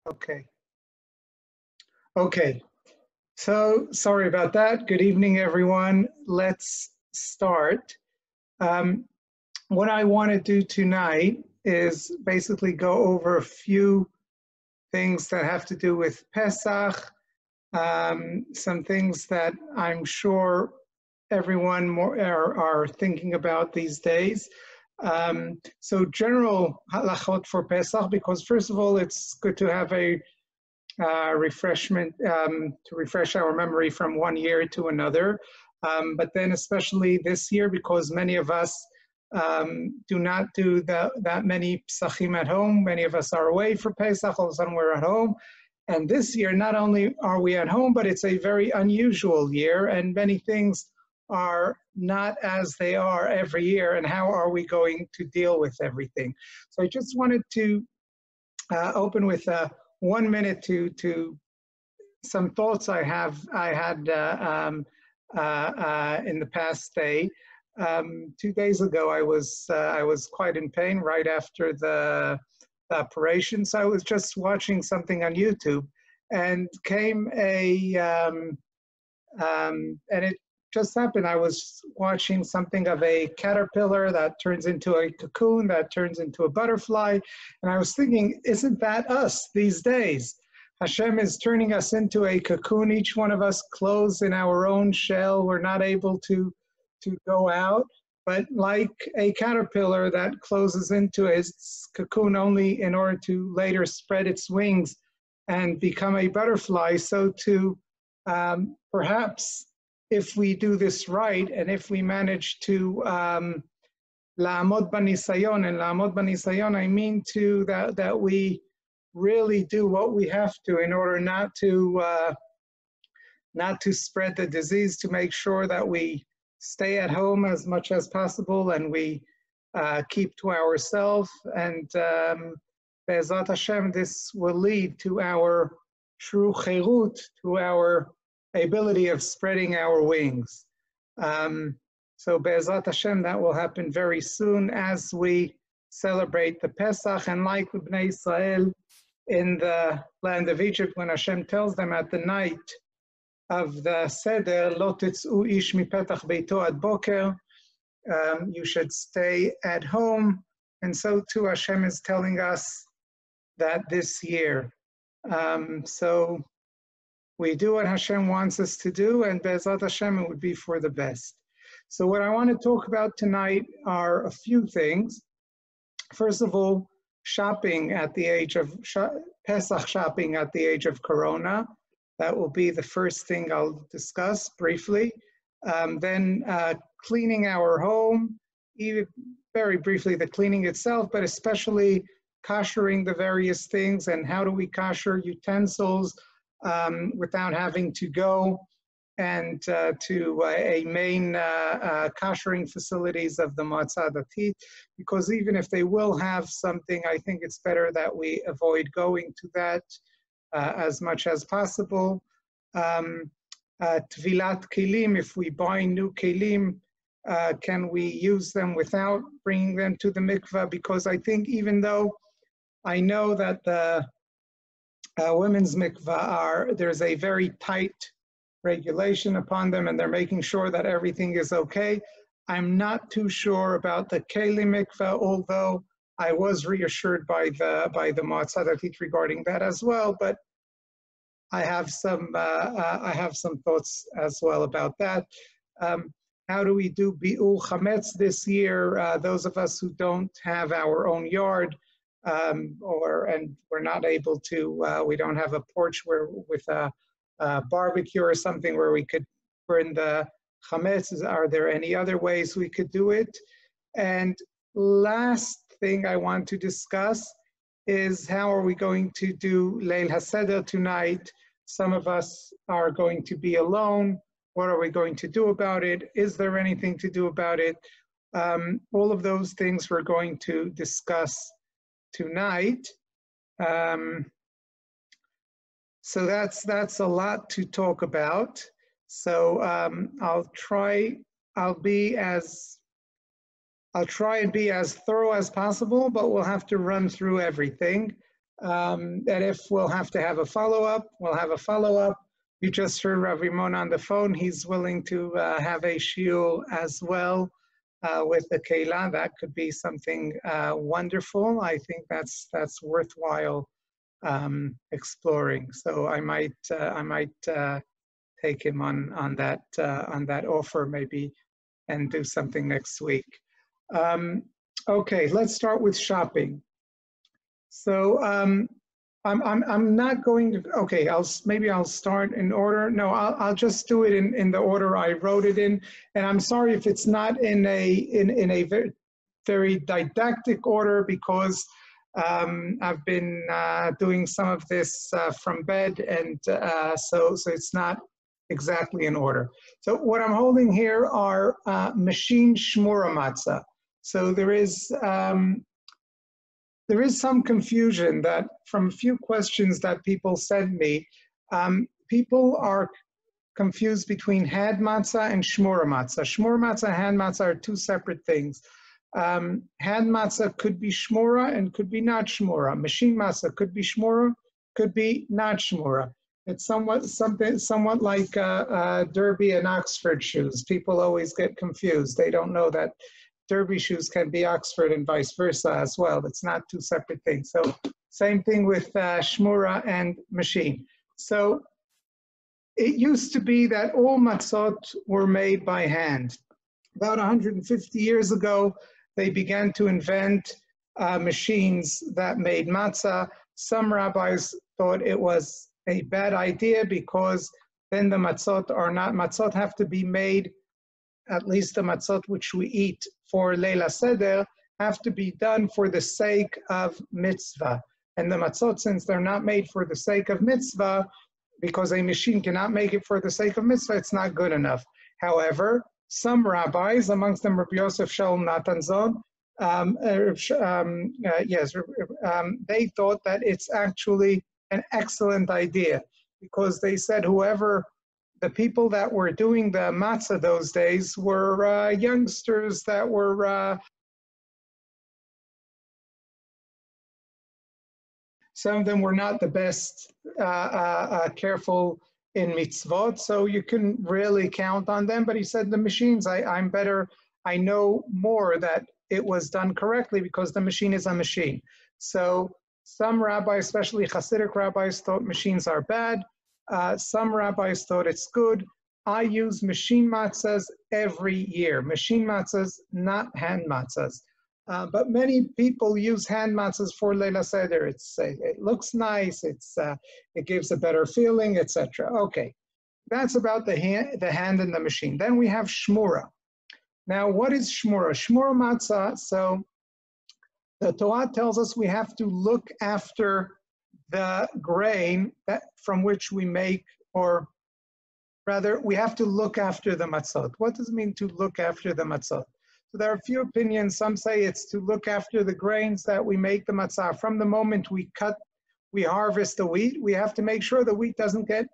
Okay. Okay. So sorry about that. Good evening, everyone. Let's start. Um, what I want to do tonight is basically go over a few things that have to do with Pesach, some things that I'm sure everyone are thinking about these days. So general halachot for Pesach, because first of all, it's good to have a refreshment to refresh our memory from one year to another. But then especially this year, because many of us do not do that many psachim at home. Many of us are away for Pesach, all of a sudden we're at home. And this year, not only are we at home, but it's a very unusual year, and many things are not as they are every year. And how are we going to deal with everything? So I just wanted to open with 1 minute to some thoughts I had in the past day. 2 days ago, I was quite in pain right after the operation, so I was just watching something on YouTube, and came and it just happened. I was watching something of a caterpillar that turns into a cocoon, that turns into a butterfly. And I was thinking, isn't that us these days? Hashem is turning us into a cocoon, each one of us closed in our own shell. We're not able to go out, but like a caterpillar that closes into its cocoon only in order to later spread its wings and become a butterfly, so too perhaps if we do this right, and if we manage to la'amod banisayon, and la'amod banisayon, I mean that we really do what we have to in order not to spread the disease, to make sure that we stay at home as much as possible, and we keep to ourselves. And Be'ezrat Hashem, this will lead to our true cherut, to our ability of spreading our wings. So Be'ezrat Hashem, that will happen very soon as we celebrate the Pesach. And like Bnei Israel in the land of Egypt, when Hashem tells them at the night of the Seder, Lo tetz'u ish mipetach beito ad boker, you should stay at home. And so too Hashem is telling us that this year. So we do what Hashem wants us to do, and Be'ezrat Hashem, it would be for the best. So what I want to talk about tonight are a few things. First of all, shopping at the age of Pesach shopping at the age of Corona. That will be the first thing I'll discuss briefly. Then cleaning our home, even very briefly the cleaning itself, but especially koshering the various things, and how do we kosher utensils without having to go and to a main koshering facilities of the Motzah Datit, because even if they will have something, I think it's better that we avoid going to that as much as possible. Tvilat kelim, if we buy new kelim, can we use them without bringing them to the mikvah? Because I think, even though I know that the women's mikvah there's a very tight regulation upon them, and they're making sure that everything is okay, I'm not too sure about the kelim mikvah, although I was reassured by the Motzah Datit regarding that as well. But I have some thoughts as well about that. How do we do bi'ul chametz this year? Those of us who don't have our own yard, and we're not able to, we don't have a porch with a barbecue or something where we could burn the chametz. Are there any other ways we could do it? And last thing I want to discuss is, how are we going to do Leil HaSeder tonight? Some of us are going to be alone. What are we going to do about it? Is there anything to do about it? All of those things we're going to discuss tonight. So that's a lot to talk about. So I'll try and be as thorough as possible, but we'll have to run through everything. And if we'll have to have a follow-up, we'll have a follow-up. You just heard Rav Rimon on the phone. He's willing to have a shiur as well with the Keilah. That could be something wonderful. I think that's worthwhile exploring. So I might take him on that offer maybe and do something next week. Okay, let's start with shopping. So I'm not going to. Okay, maybe I'll start in order. No, I'll just do it in the order I wrote it in. And I'm sorry if it's not in a very, very didactic order, because I've been doing some of this from bed, and so it's not exactly in order. So what I'm holding here are machine shmura matzah. So there is some confusion that from a few questions that people send me. People are confused between hand matzah and shmura matzah. Shmura matzah and hand matzah are two separate things. Hand matzah could be shmura and could be not shmura. Machine matzah could be shmura, could be not shmura. It's somewhat like Derby and Oxford shoes. People always get confused. They don't know that Derby shoes can be Oxford and vice versa as well. It's not two separate things. So same thing with shmura and machine. So it used to be that all matzot were made by hand. About 150 years ago, they began to invent machines that made matzah. Some rabbis thought it was a bad idea because then the matzot have to be made, at least the matzot which we eat for Leila Seder, have to be done for the sake of mitzvah. And the matzot, since they're not made for the sake of mitzvah, because a machine cannot make it for the sake of mitzvah, it's not good enough. However, some rabbis, amongst them Rabbi Yosef Shalom Natanzon, they thought that it's actually an excellent idea, because they said the people that were doing the matzah those days were youngsters that were some of them were not the best careful in mitzvot, so you can really count on them. But he said the machines, I'm better, I know more that it was done correctly because the machine is a machine. So some rabbis, especially Hasidic rabbis, thought machines are bad. Some rabbis thought it's good. I use machine matzahs every year. Machine matzahs, not hand matzahs. But many people use hand matzahs for Leila Seder. It looks nice. It gives a better feeling, etc. Okay, that's about the hand and the machine. Then we have shmura. Now, what is shmura? Shmura matzah. So the Torah tells us we have to look after the grain from which we make, or rather, we have to look after the matzot. What does it mean to look after the matzot? So there are a few opinions. Some say it's to look after the grains that we make the matzah. From the moment we harvest the wheat, we have to make sure the wheat doesn't get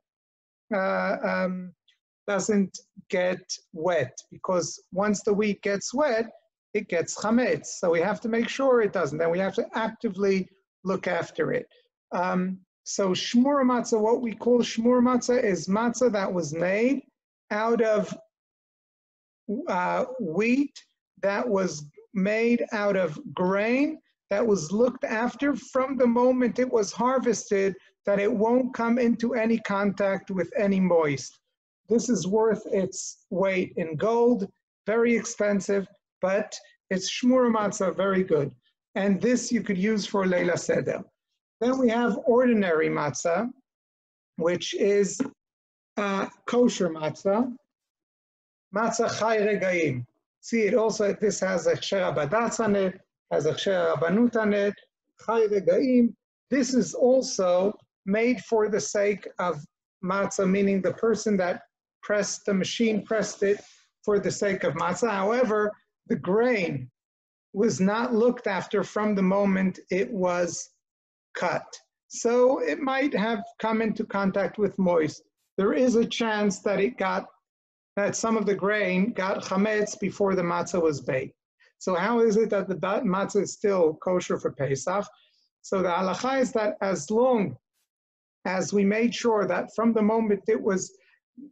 wet, because once the wheat gets wet, it gets chametz. So we have to make sure it doesn't. Then we have to actively look after it. So shmura matzah, what we call shmura matzah, is matzah that was made out of wheat, that was made out of grain, that was looked after from the moment it was harvested, that it won't come into any contact with any moist. This is worth its weight in gold, very expensive, but it's shmura matzah, very good. And this you could use for Leila Seder. Then we have ordinary matzah, which is kosher matzah, matzah chai regaim. See, it also, this has a chshera badatz on it, has a chshera rabbanut on it, chai regaim. This is also made for the sake of matzah, meaning the person that pressed the machine pressed it for the sake of matzah. However, the grain was not looked after from the moment it was cut. So it might have come into contact with moist. There is a chance that some of the grain got chametz before the matzah was baked. So how is it that the matzah is still kosher for Pesach? So the halacha is that as long as we made sure that from the moment it was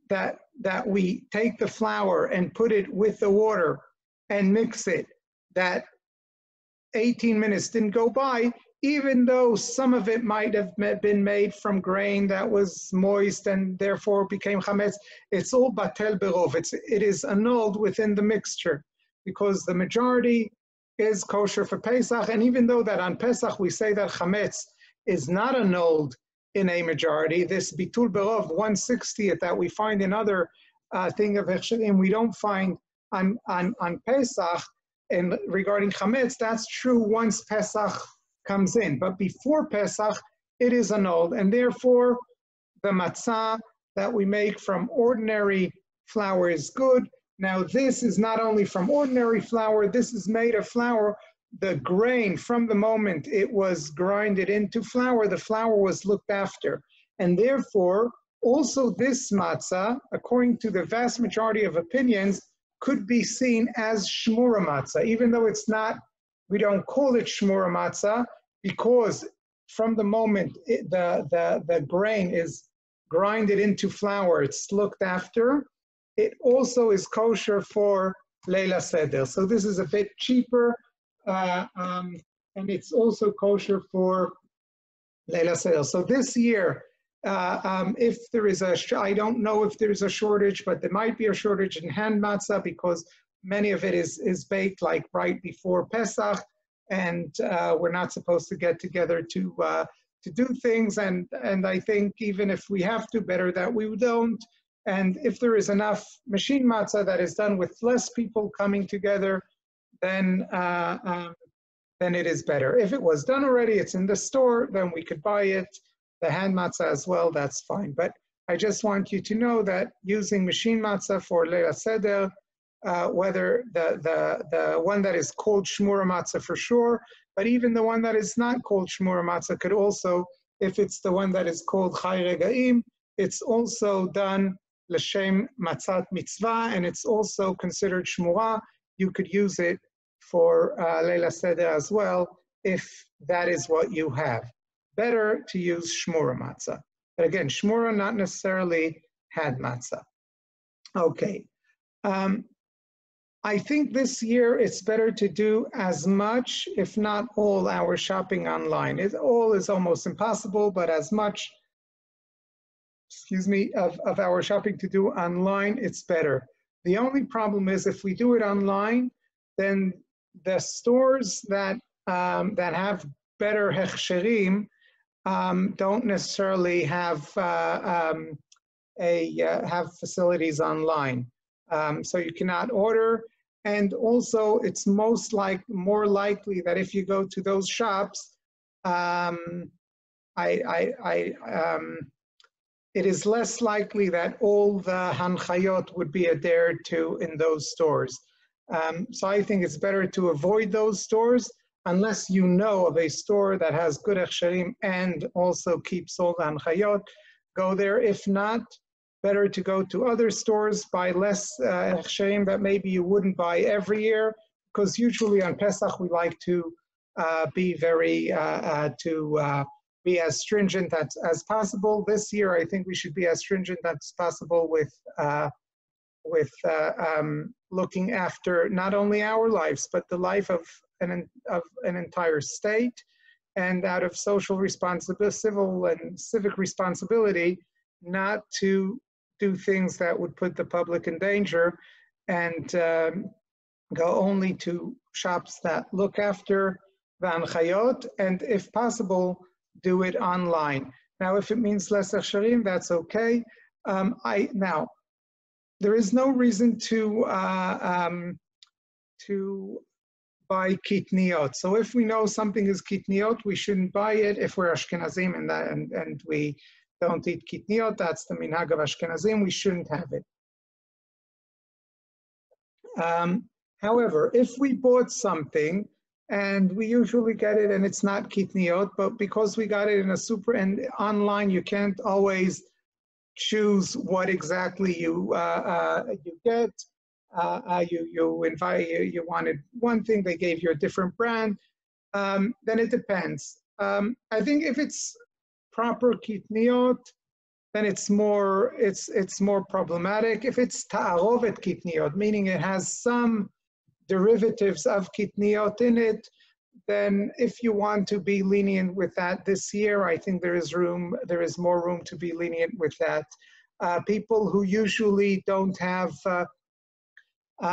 that we take the flour and put it with the water and mix it, that 18 minutes didn't go by, even though some of it might have been made from grain that was moist and therefore became chametz, it's all batel berov. It is annulled within the mixture because the majority is kosher for Pesach. And even though that on Pesach we say that chametz is not annulled in a majority, this bitul berov 1/60th that we find in other thing of hechsherim, we don't find on Pesach. And regarding chametz, that's true once Pesach comes in. But before Pesach, it is annulled. And therefore, the matzah that we make from ordinary flour is good. Now, this is not only from ordinary flour, this is made of flour. The grain, from the moment it was grinded into flour, the flour was looked after. And therefore, also this matzah, according to the vast majority of opinions, could be seen as shmura matzah, even though it's not, we don't call it shmura matzah, because from the moment the grain is grinded into flour, it's looked after, it also is kosher for Leila Seder. So this is a bit cheaper, and it's also kosher for Leila Seder. So this year, if there is I don't know if there's a shortage, but there might be a shortage in hand matzah because many of it is baked like right before Pesach, and we're not supposed to get together to do things. And I think even if we have to, better that we don't. And if there is enough machine matzah that is done with less people coming together, then it is better. If it was done already, it's in the store, then we could buy it. The hand matzah as well, that's fine. But I just want you to know that using machine matzah for Leila Seder, whether the one that is called shmura matzah for sure, but even the one that is not called shmura matzah could also, if it's the one that is called chai regaim, it's also done l'shem matzat mitzvah, and it's also considered shmura. You could use it for Leila Seder as well, if that is what you have. Better to use shmura matzah. But again, shmura, not necessarily hand matzah. Okay. I think this year it's better to do as much, if not all, our shopping online. All is almost impossible, but as much, of our shopping to do online, it's better. The only problem is if we do it online, then the stores that have better hechsherim don't necessarily have have facilities online, so you cannot order. And also, it's more likely that if you go to those shops, it is less likely that all the hanchayot would be adhered to in those stores. So I think it's better to avoid those stores unless you know of a store that has good hechsherim and also keeps all the hanchayot. Go there. If not, better to go to other stores, buy less hechsherim that maybe you wouldn't buy every year, because usually on Pesach we like to be be as stringent as possible. This year, I think we should be as stringent as possible with looking after not only our lives, but the life of an entire state, and out of social responsibility, civil and civic responsibility, not to do things that would put the public in danger, and go only to shops that look after the hanchayot, and if possible, do it online. Now, if it means less hechsherim, that's okay. Now, there is no reason to buy kitniot. So if we know something is kitniot, we shouldn't buy it. If we're Ashkenazim and we don't eat kitniot, that's the minhag of Ashkenazim, we shouldn't have it. However, if we bought something and we usually get it and it's not kitniot, but because we got it in a super and online, you can't always choose what exactly you get. You wanted one thing, they gave you a different brand. Then it depends. I think if it's proper kitniot, then it's more problematic. If it's ta'arovet kitniot, meaning it has some derivatives of kitniot in it, then if you want to be lenient with that this year, I think there is more room to be lenient with that. People who usually don't have,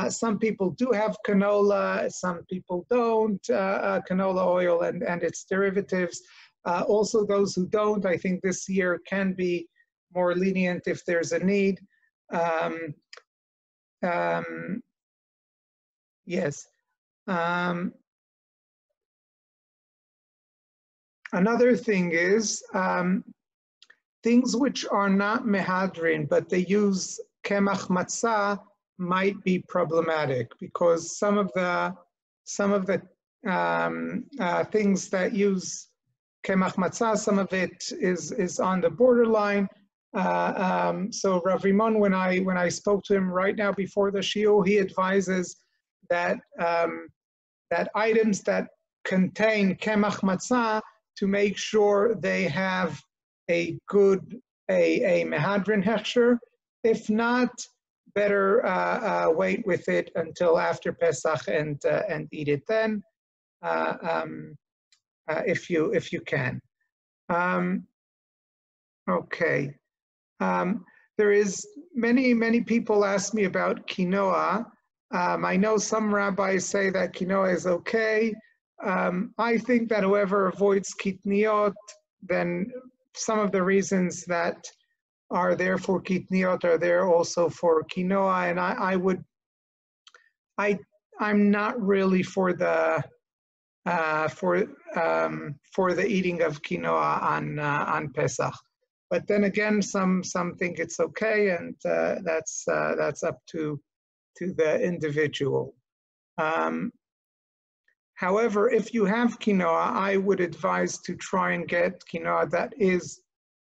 some people do have canola, some people don't, canola oil and its derivatives. Also those who don't, I think this year can be more lenient if there's a need. Yes. Another thing is things which are not mehadrin, but they use kemach matzah might be problematic because some of the things that use kemach matzah, some of it is on the borderline. So Rav Rimon, when I spoke to him right now before the shiur, he advises that that items that contain kemach matzah, to make sure they have a good mehadrin hechsher. If not, better wait with it until after Pesach and eat it then, if you can. Okay. There is many people ask me about quinoa. I know some rabbis say that quinoa is okay. I think that whoever avoids kitniot, then some of the reasons that are there for kitniot are there also for quinoa, and I'm not really for the eating of quinoa on Pesach. But then again, some think it's okay, and that's up to the individual. However, if you have quinoa, I would advise to try and get quinoa that is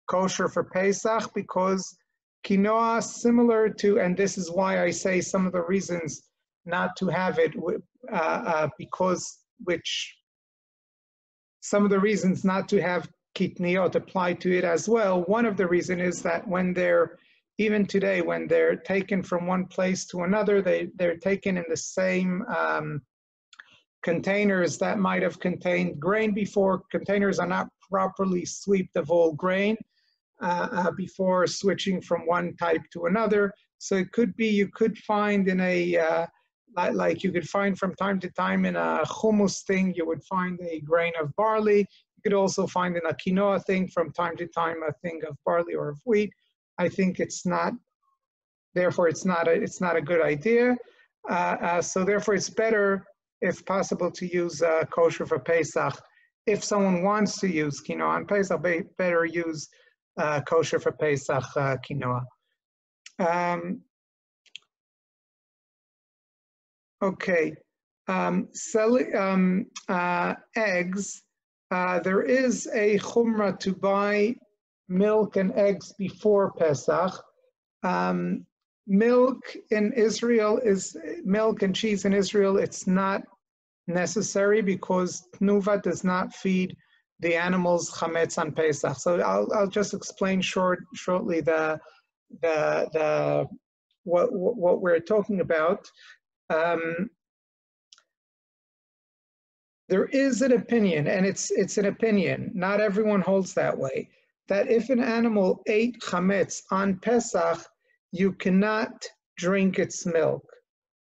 kosher for Pesach, because quinoa, similar to, and this is why I say some of the reasons not to have it, some of the reasons not to have kitniot apply to it as well. One of the reasons is that even today, when they're taken from one place to another, they're taken in the same containers that might have contained grain before. Containers are not properly swept of all grain before switching from one type to another. So it could be, you could find in like you could find from time to time in a hummus thing, you would find a grain of barley. You could also find in a quinoa thing from time to time a thing of barley or of wheat. I think it's not a good idea. So therefore it's better, if possible, to use kosher for Pesach. If someone wants to use quinoa on Pesach, better use kosher for Pesach quinoa. Okay, eggs. There is a chumrah to buy milk and eggs before Pesach. Milk and cheese in Israel, it's not necessary because Tnuva does not feed the animals chametz on Pesach. So I'll just explain shortly what we're talking about. There is an opinion, and it's an opinion, not everyone holds that way, that if an animal ate chametz on Pesach, you cannot drink its milk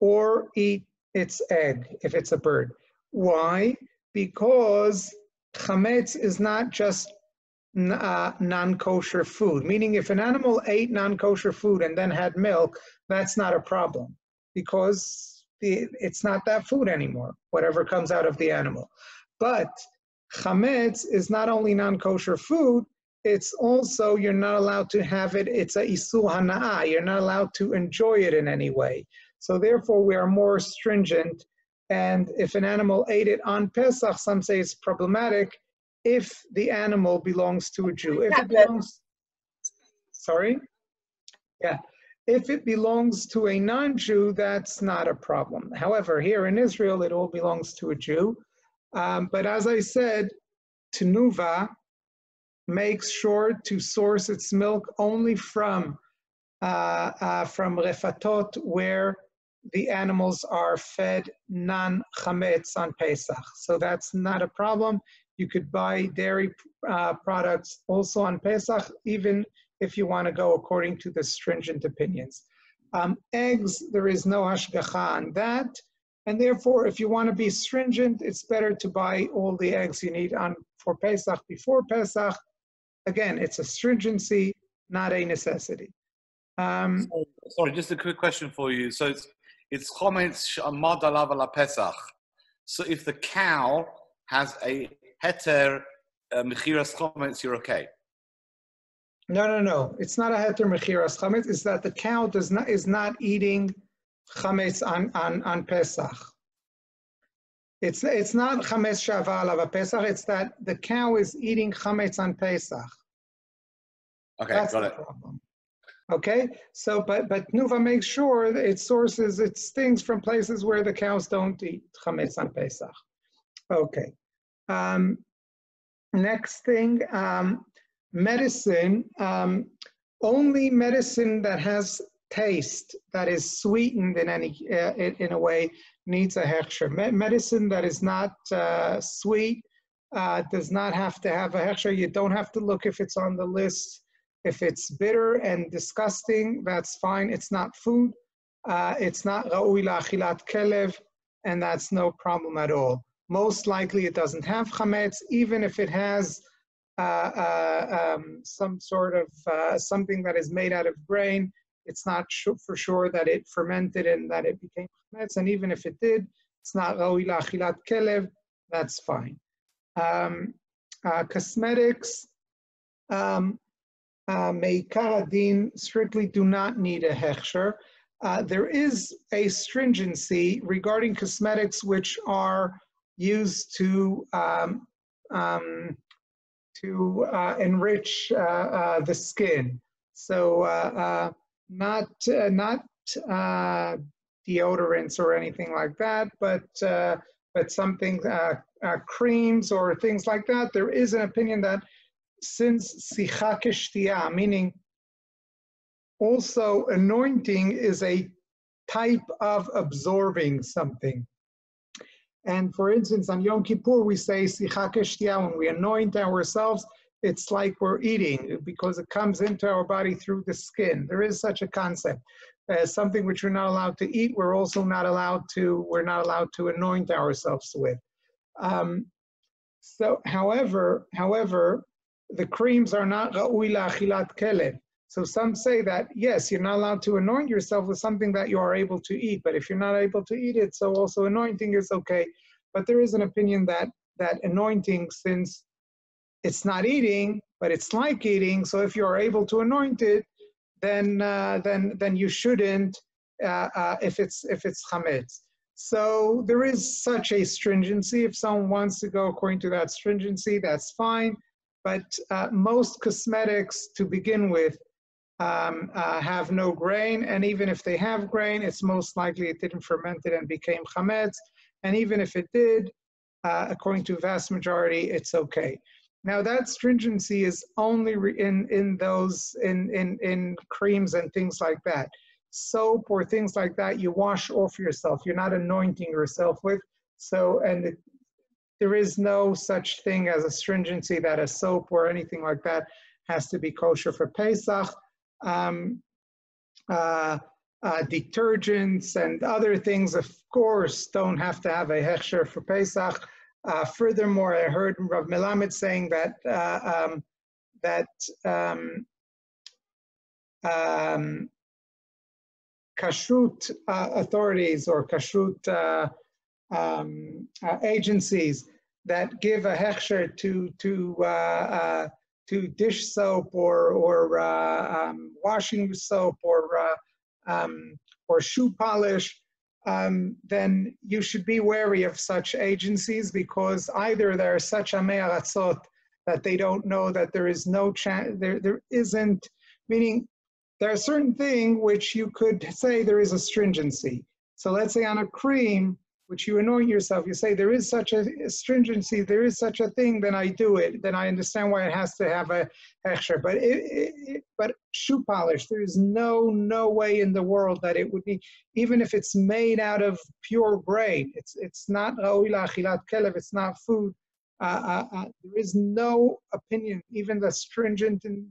or eat its egg if it's a bird. Why? Because chametz is not just non-kosher food, meaning if an animal ate non-kosher food and then had milk, that's not a problem, because it's not that food anymore, whatever comes out of the animal. But chametz is not only non-kosher food, it's also, you're not allowed to have it, it's a isur hana'ah, you're not allowed to enjoy it in any way. So therefore we are more stringent, and if an animal ate it on Pesach, some say it's problematic if the animal belongs to a Jew. If it belongs, if it belongs to a non-Jew, that's not a problem. However, here in Israel, it all belongs to a Jew. But as I said, Tenuva makes sure to source its milk only from refatot where the animals are fed non-chametz on Pesach. So that's not a problem. You could buy dairy products also on Pesach, even if you want to go according to the stringent opinions. Eggs, there is no hashgacha on that. And therefore, if you want to be stringent, it's better to buy all the eggs you need for Pesach before Pesach. Again, it's a stringency, not a necessity. Sorry, just a quick question for you. So it's chometz she'amad alav ala Pesach. So if the cow has a heter mechiras chometz, you're okay? No. It's not a heter mechiras chametz. It's that the cow is not eating chametz on Pesach. It's not chametz she'ava alav Pesach. It's that the cow is eating chametz on Pesach. Okay, that's got the it. problem. Okay, so but Nuva makes sure that it sources its things from places where the cows don't eat chametz on Pesach. Okay. Next thing, medicine. Only medicine that has taste, that is sweetened in a way, needs a hechsher. Medicine that is not sweet does not have to have a hechsher. You don't have to look if it's on the list. If it's bitter and disgusting, that's fine. It's not food. It's not ra'ui la'achilat kelev, and that's no problem at all. Most likely it doesn't have chametz, even if it has some sort of something that is made out of grain. It's not for sure that it fermented and that it became chametz, and even if it did, it's not ra'ui la'achilat kelev, that's fine. Cosmetics, meikar adin strictly do not need a hechsher. There is a stringency regarding cosmetics which are used to enrich the skin. So not deodorants or anything like that, but something creams or things like that. There is an opinion that since sicha keshtia, meaning also anointing is a type of absorbing something. And for instance, on Yom Kippur, we say sicha keshtia, when we anoint ourselves, it's like we're eating because it comes into our body through the skin. There is such a concept. Something which we're not allowed to eat, we're not allowed to anoint ourselves with. So, however, the creams are not ra'ui la'achilat kelev. So some say that, yes, you're not allowed to anoint yourself with something that you are able to eat, but if you're not able to eat it, so also anointing is okay. But there is an opinion that anointing, since it's not eating, but it's like eating, so if you are able to anoint it, then you shouldn't if it's chametz. So there is such a stringency. If someone wants to go according to that stringency, that's fine. But most cosmetics, to begin with, have no grain, and even if they have grain, it's most likely it didn't ferment it and became chametz. And even if it did, according to vast majority, it's okay. Now that stringency is only in creams and things like that. Soap or things like that, you wash off yourself. You're not anointing yourself with. So, and there is no such thing as a stringency that a soap or anything like that has to be kosher for Pesach. Detergents and other things, of course, don't have to have a hechsher for Pesach. Furthermore, I heard Rav Melamed saying that kashrut authorities or kashrut agencies that give a hechsher to dish soap or washing soap or shoe polish, then you should be wary of such agencies, because either there are such amei aratzot that they don't know that there is no chance, there isn't, meaning there are certain things which you could say there is a stringency. So let's say on a cream, which you anoint yourself, you say there is such a stringency, there is such a thing, then I do it. Then I understand why it has to have a hechsher. But shoe polish, there is no way in the world that it would be, even if it's made out of pure grain. It's not raui la'achilat kelev. It's not food. There is no opinion, even the most stringent in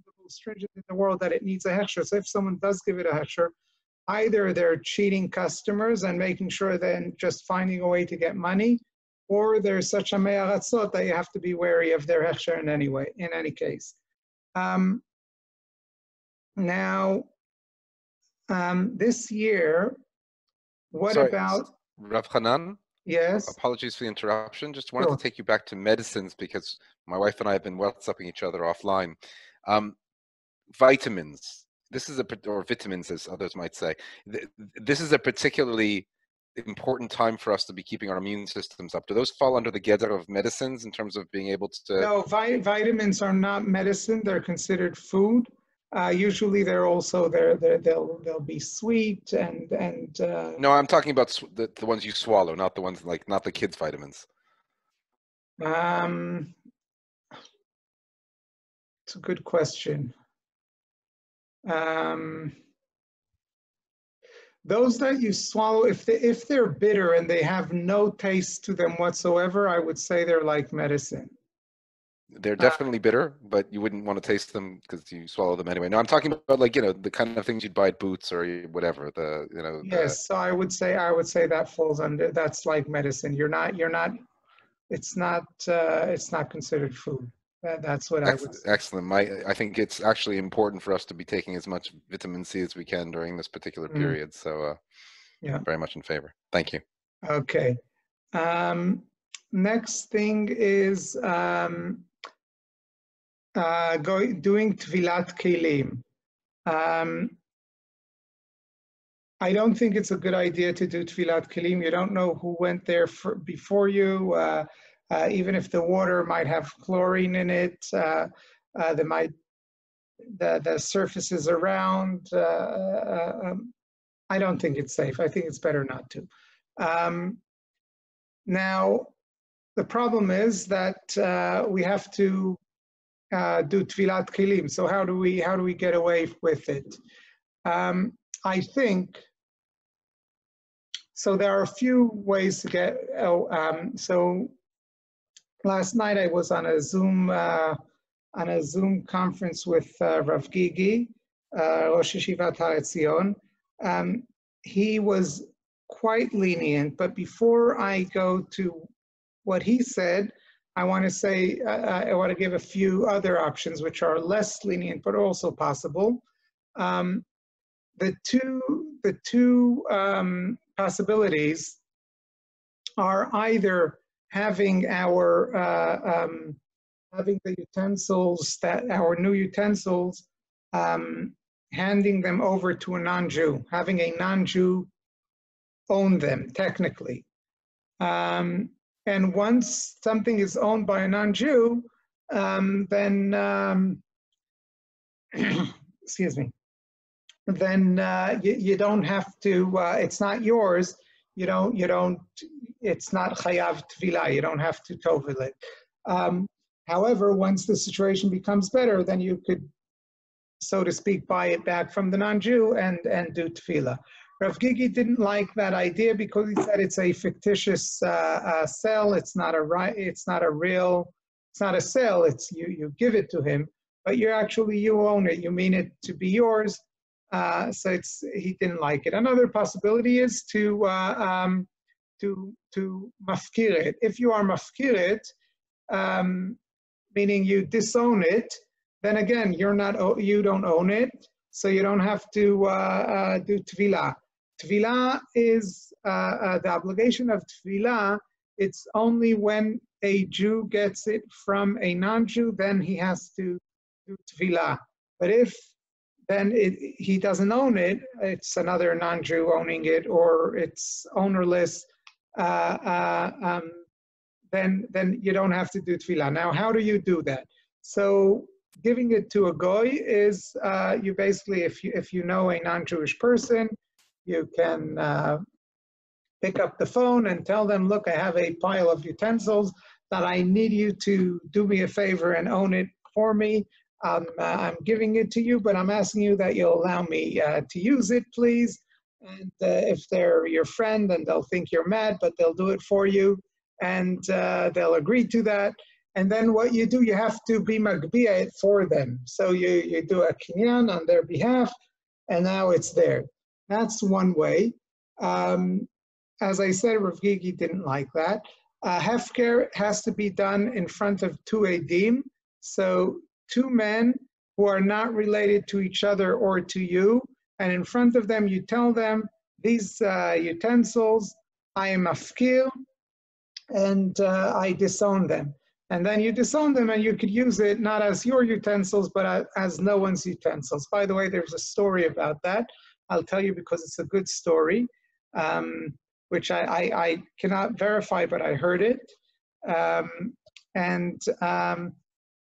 the world, that it needs a hechsher. So if someone does give it a hechsher, either they're cheating customers and making sure then just finding a way to get money, or there's such a me'aratzot that you have to be wary of their hechsher in any case. This year, what Sorry, about... Rav Chanan? Yes? Apologies for the interruption. Just wanted Sure. to take you back to medicines because my wife and I have been WhatsApping each other offline. Vitamins. Or vitamins, as others might say. This is a particularly important time for us to be keeping our immune systems up. Do those fall under the gedder of medicines in terms of being able to? No, vitamins are not medicine. They're considered food. Usually, they'll be sweet and. No, I'm talking about the ones you swallow, not the ones not the kids' vitamins. It's a good question. Those that you swallow, if they're bitter and they have no taste to them whatsoever, I would say they're like medicine. They're definitely bitter, but you wouldn't want to taste them because you swallow them anyway. No, I'm talking about the kind of things you'd buy at Boots or whatever. Yes, so I would say that falls under. That's like medicine. It's not considered food. That's what I would say. Excellent. I think it's actually important for us to be taking as much vitamin C as we can during this particular period. So, yeah, very much in favor. Thank you. Okay. Next thing is doing Tvilat Kelim. I don't think it's a good idea to do Tvilat Kelim. You don't know who went there before you. Even if the water might have chlorine in it, the surfaces around. I don't think it's safe. I think it's better not to. Now, the problem is that we have to do Tvilat Kelim. So how do we get away with it? I think. So there are a few ways to get. So. Last night I was on a Zoom conference with Rav Gigi, Rosh Yeshivat Har Etzion. He was quite lenient, but before I go to what he said, I want to give a few other options which are less lenient but also possible. The two possibilities are either having having the utensils, our new utensils, handing them over to a non-Jew, having a non-Jew own them technically. And once something is owned by a non-Jew, then excuse me, then you don't have to. It's not yours. You don't. It's not chayav tefillah. You don't have to tovel it. However, once the situation becomes better, then you could, so to speak, buy it back from the non-Jew and do tefillah. Rav Gigi didn't like that idea because he said it's a fictitious sale. It's not a sale. It's you give it to him, but you own it. You mean it to be yours. So he didn't like it. Another possibility is to mafkir it. If you are mafkir it, meaning you disown it, then again you don't own it, so you don't have to do tefillah. Tefillah is the obligation of tefillah. It's only when a Jew gets it from a non-Jew, then he has to do tefillah. But if then he doesn't own it, it's another non-Jew owning it, or it's ownerless, then you don't have to do tefillah. Now, how do you do that? So giving it to a goy is you basically, if you know a non-Jewish person, you can pick up the phone and tell them, look, I have a pile of utensils that I need you to do me a favor and own it for me. I'm giving it to you, but I'm asking you that you'll allow me to use it, please. And if they're your friend, then they'll think you're mad, but they'll do it for you, and they'll agree to that. And then what you do, you have to be magbiya it for them. So you do a kinyan on their behalf, and now it's there. That's one way. As I said, Rav Gigi didn't like that. Hefker has to be done in front of two edim, so two men who are not related to each other or to you, and in front of them you tell them, these utensils, I am mafkir, and I disown them. And then you disown them, and you could use it not as your utensils, but as no one's utensils. By the way, there's a story about that. I'll tell you because it's a good story, which I cannot verify, but I heard it.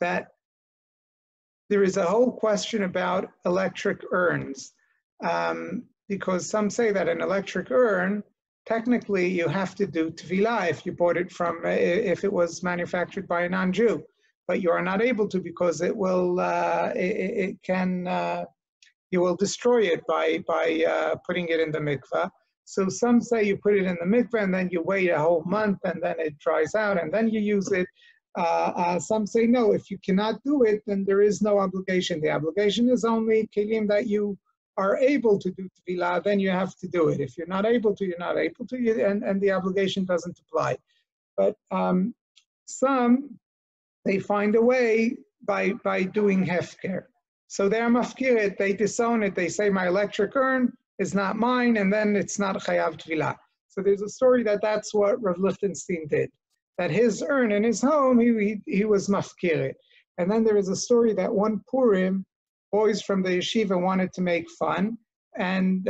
That there is a whole question about electric urns, because some say that an electric urn, technically you have to do tevilah if you bought it from, if it was manufactured by a non-Jew, but you are not able to because it will, you will destroy it by putting it in the mikveh. So some say you put it in the mikveh and then you wait a whole month and then it dries out and then you use it. Some say no, if you cannot do it, then there is no obligation. The obligation is only kelim that you are able to do tevilah, then you have to do it. If you're not able to, you're not able to, and the obligation doesn't apply. But some, they find a way by doing hefker. So they're mafkirit, they disown it, they say my electric urn is not mine, and then it's not chayav tevilah. So there's a story that that's what Rav Lichtenstein did, that his urn in his home, he was mafkirit. And then there is a story that one Purim, boys from the yeshiva wanted to make fun, and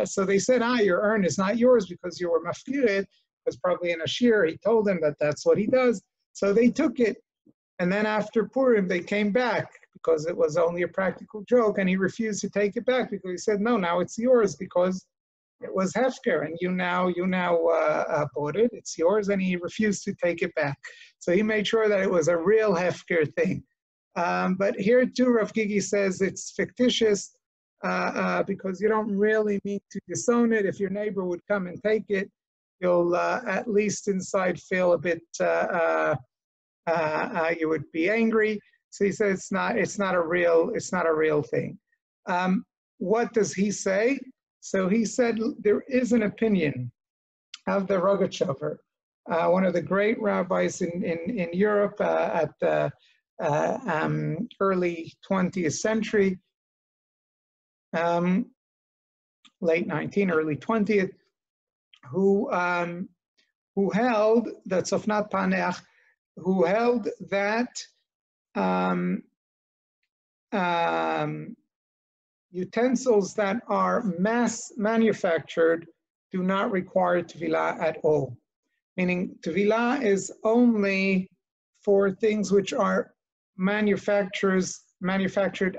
so they said, your urn is not yours because you were mafkirit, because probably in a shiur he told them that that's what he does. So they took it, and then after Purim they came back because it was only a practical joke, and he refused to take it back because he said, no, now it's yours because it was hefker, and you now bought it, it's yours, and he refused to take it back. So he made sure that it was a real hefker thing. But here too, Rav Gigi says it's fictitious because you don't really mean to disown it. If your neighbor would come and take it, you'll at least inside feel a bit, you would be angry. So he says it's not a real thing. What does he say? So he said there is an opinion of the Rogachover, one of the great rabbis in Europe at the early 20th century, late 19th, early 20th, who held that Sofnat Paneach, who held that utensils that are mass manufactured do not require tevilah at all. Meaning tevilah is only for things which are manufactured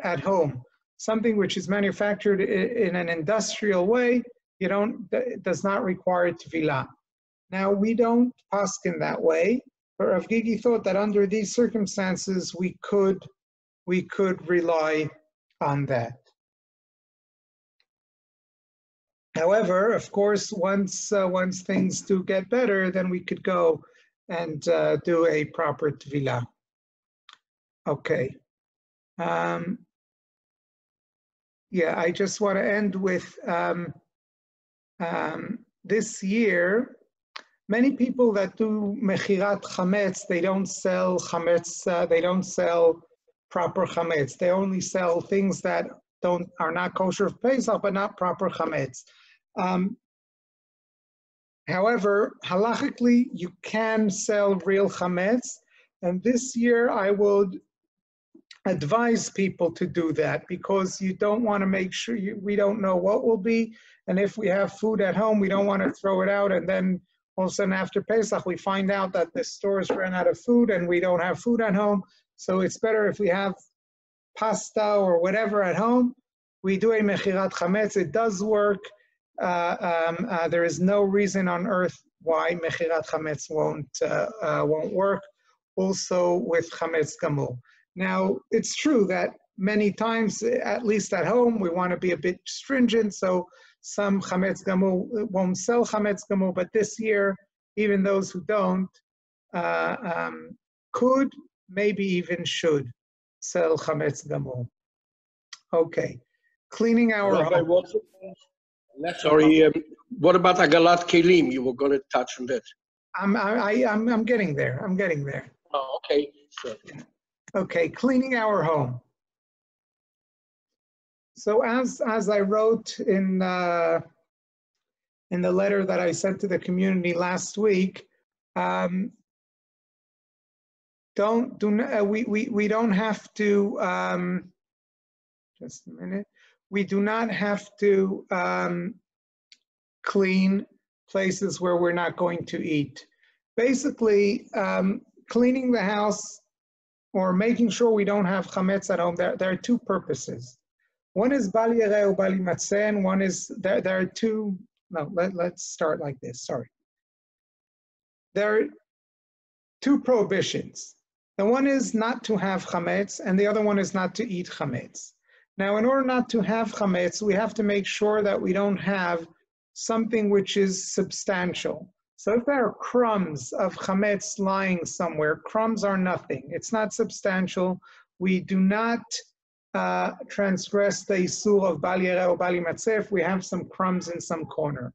at home. Something which is manufactured in an industrial way, it does not require tevilah. Now we don't paskin that way, but Rav Gigi thought that under these circumstances we could rely on that. However, of course, once things do get better, then we could go and do a proper tevilah. Okay. Yeah, I just want to end with this year. Many people that do mechirat chametz, they don't sell chametz. They don't sell proper chametz. They only sell things that are not kosher of Pesach, but not proper chametz. However, halachically, you can sell real chametz, and this year I would advise people to do that because you don't want to make sure we don't know what will be, and if we have food at home, we don't want to throw it out, and then all of a sudden after Pesach we find out that the stores ran out of food and we don't have food at home. So it's better if we have pasta or whatever at home, we do a mechirat chametz. It does work. there is no reason on earth why mechirat chametz won't work. Also with chametz gamur. Now it's true that many times, at least at home, we want to be a bit stringent. So some chametz gamur won't sell chametz gamur, but this year, even those who don't could, maybe even should, sell chametz gamur. Okay, cleaning our Rabbi, home. Sorry, what about Agalat Kelim? You were going to touch on that. I'm getting there. I'm getting there. Oh, okay. Sure. Okay, cleaning our home. So as I wrote in the letter that I sent to the community last week, we don't have to. Just a minute. We do not have to clean places where we're not going to eat. Basically, cleaning the house or making sure we don't have chametz at home, there are two purposes. One is bali yireh or bali matzeh, and one is, there are two, no, let's start like this, sorry. There are two prohibitions. The one is not to have chametz, and the other one is not to eat chametz. Now, in order not to have chametz, we have to make sure that we don't have something which is substantial. So if there are crumbs of chametz lying somewhere, crumbs are nothing. It's not substantial. We do not transgress the isur of bali yireh or bali matzeh if we have some crumbs in some corner.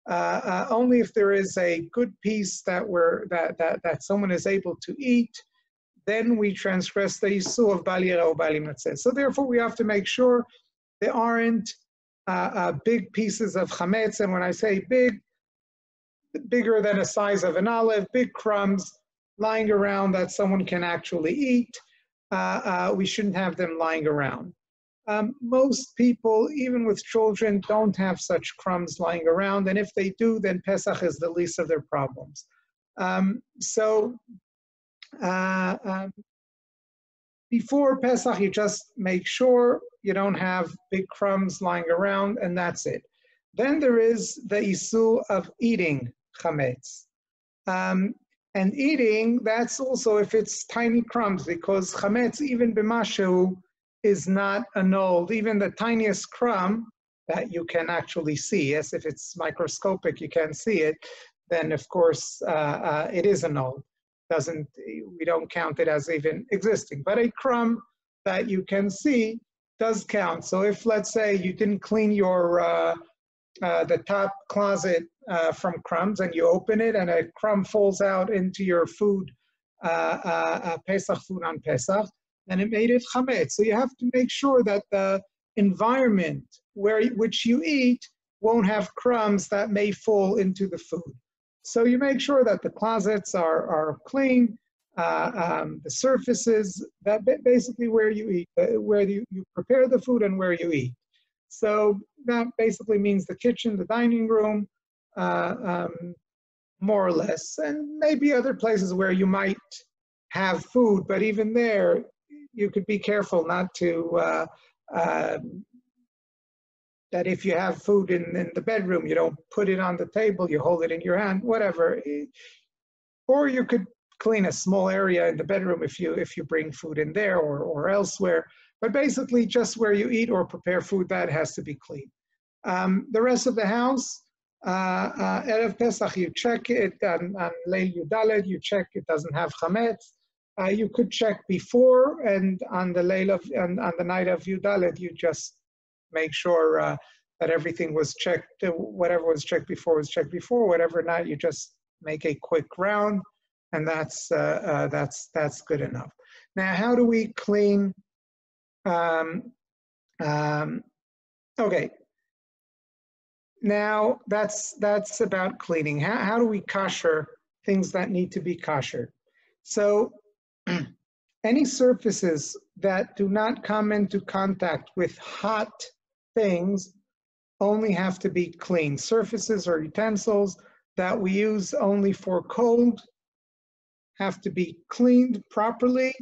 Only if there is a good piece that someone is able to eat, then we transgress the isur of bali yireh or bali matzeh. So therefore, we have to make sure there aren't big pieces of chametz, and when I say big, bigger than the size of an olive, big crumbs lying around that someone can actually eat. We shouldn't have them lying around. Most people, even with children, don't have such crumbs lying around, and if they do, then Pesach is the least of their problems. Before Pesach, you just make sure you don't have big crumbs lying around, and that's it. Then there is the isur of eating chametz. And eating, that's also if it's tiny crumbs, because chametz, even b'mashu, is not annulled. Even the tiniest crumb that you can actually see, yes, if it's microscopic, you can't see it, then of course it is annulled. We don't count it as even existing. But a crumb that you can see does count. So if, let's say, you didn't clean your the top closet from crumbs, and you open it and a crumb falls out into your food, Pesach food on Pesach, then it made it chametz. So you have to make sure that the environment which you eat won't have crumbs that may fall into the food. So you make sure that the closets are clean, the surfaces, that basically where you eat, where you prepare the food and where you eat. So that basically means the kitchen, the dining room, more or less, and maybe other places where you might have food, but even there, you could be careful not to, that if you have food in the bedroom, you don't put it on the table, you hold it in your hand, whatever. Or you could clean a small area in the bedroom if you bring food in there or elsewhere. But basically, just where you eat or prepare food, that has to be clean. The rest of the house, Erev Pesach, you check it, on Leil Yudaled, you check it doesn't have chametz. You could check before, and on the night of Yudaled, you just make sure that everything was checked. Whatever was checked before was checked before. Whatever not, you just make a quick round, and that's good enough. Now, how do we clean? Okay. Now that's about cleaning. How do we kosher things that need to be kosher? So any surfaces that do not come into contact with hot things only have to be cleaned. Surfaces or utensils that we use only for cold have to be cleaned properly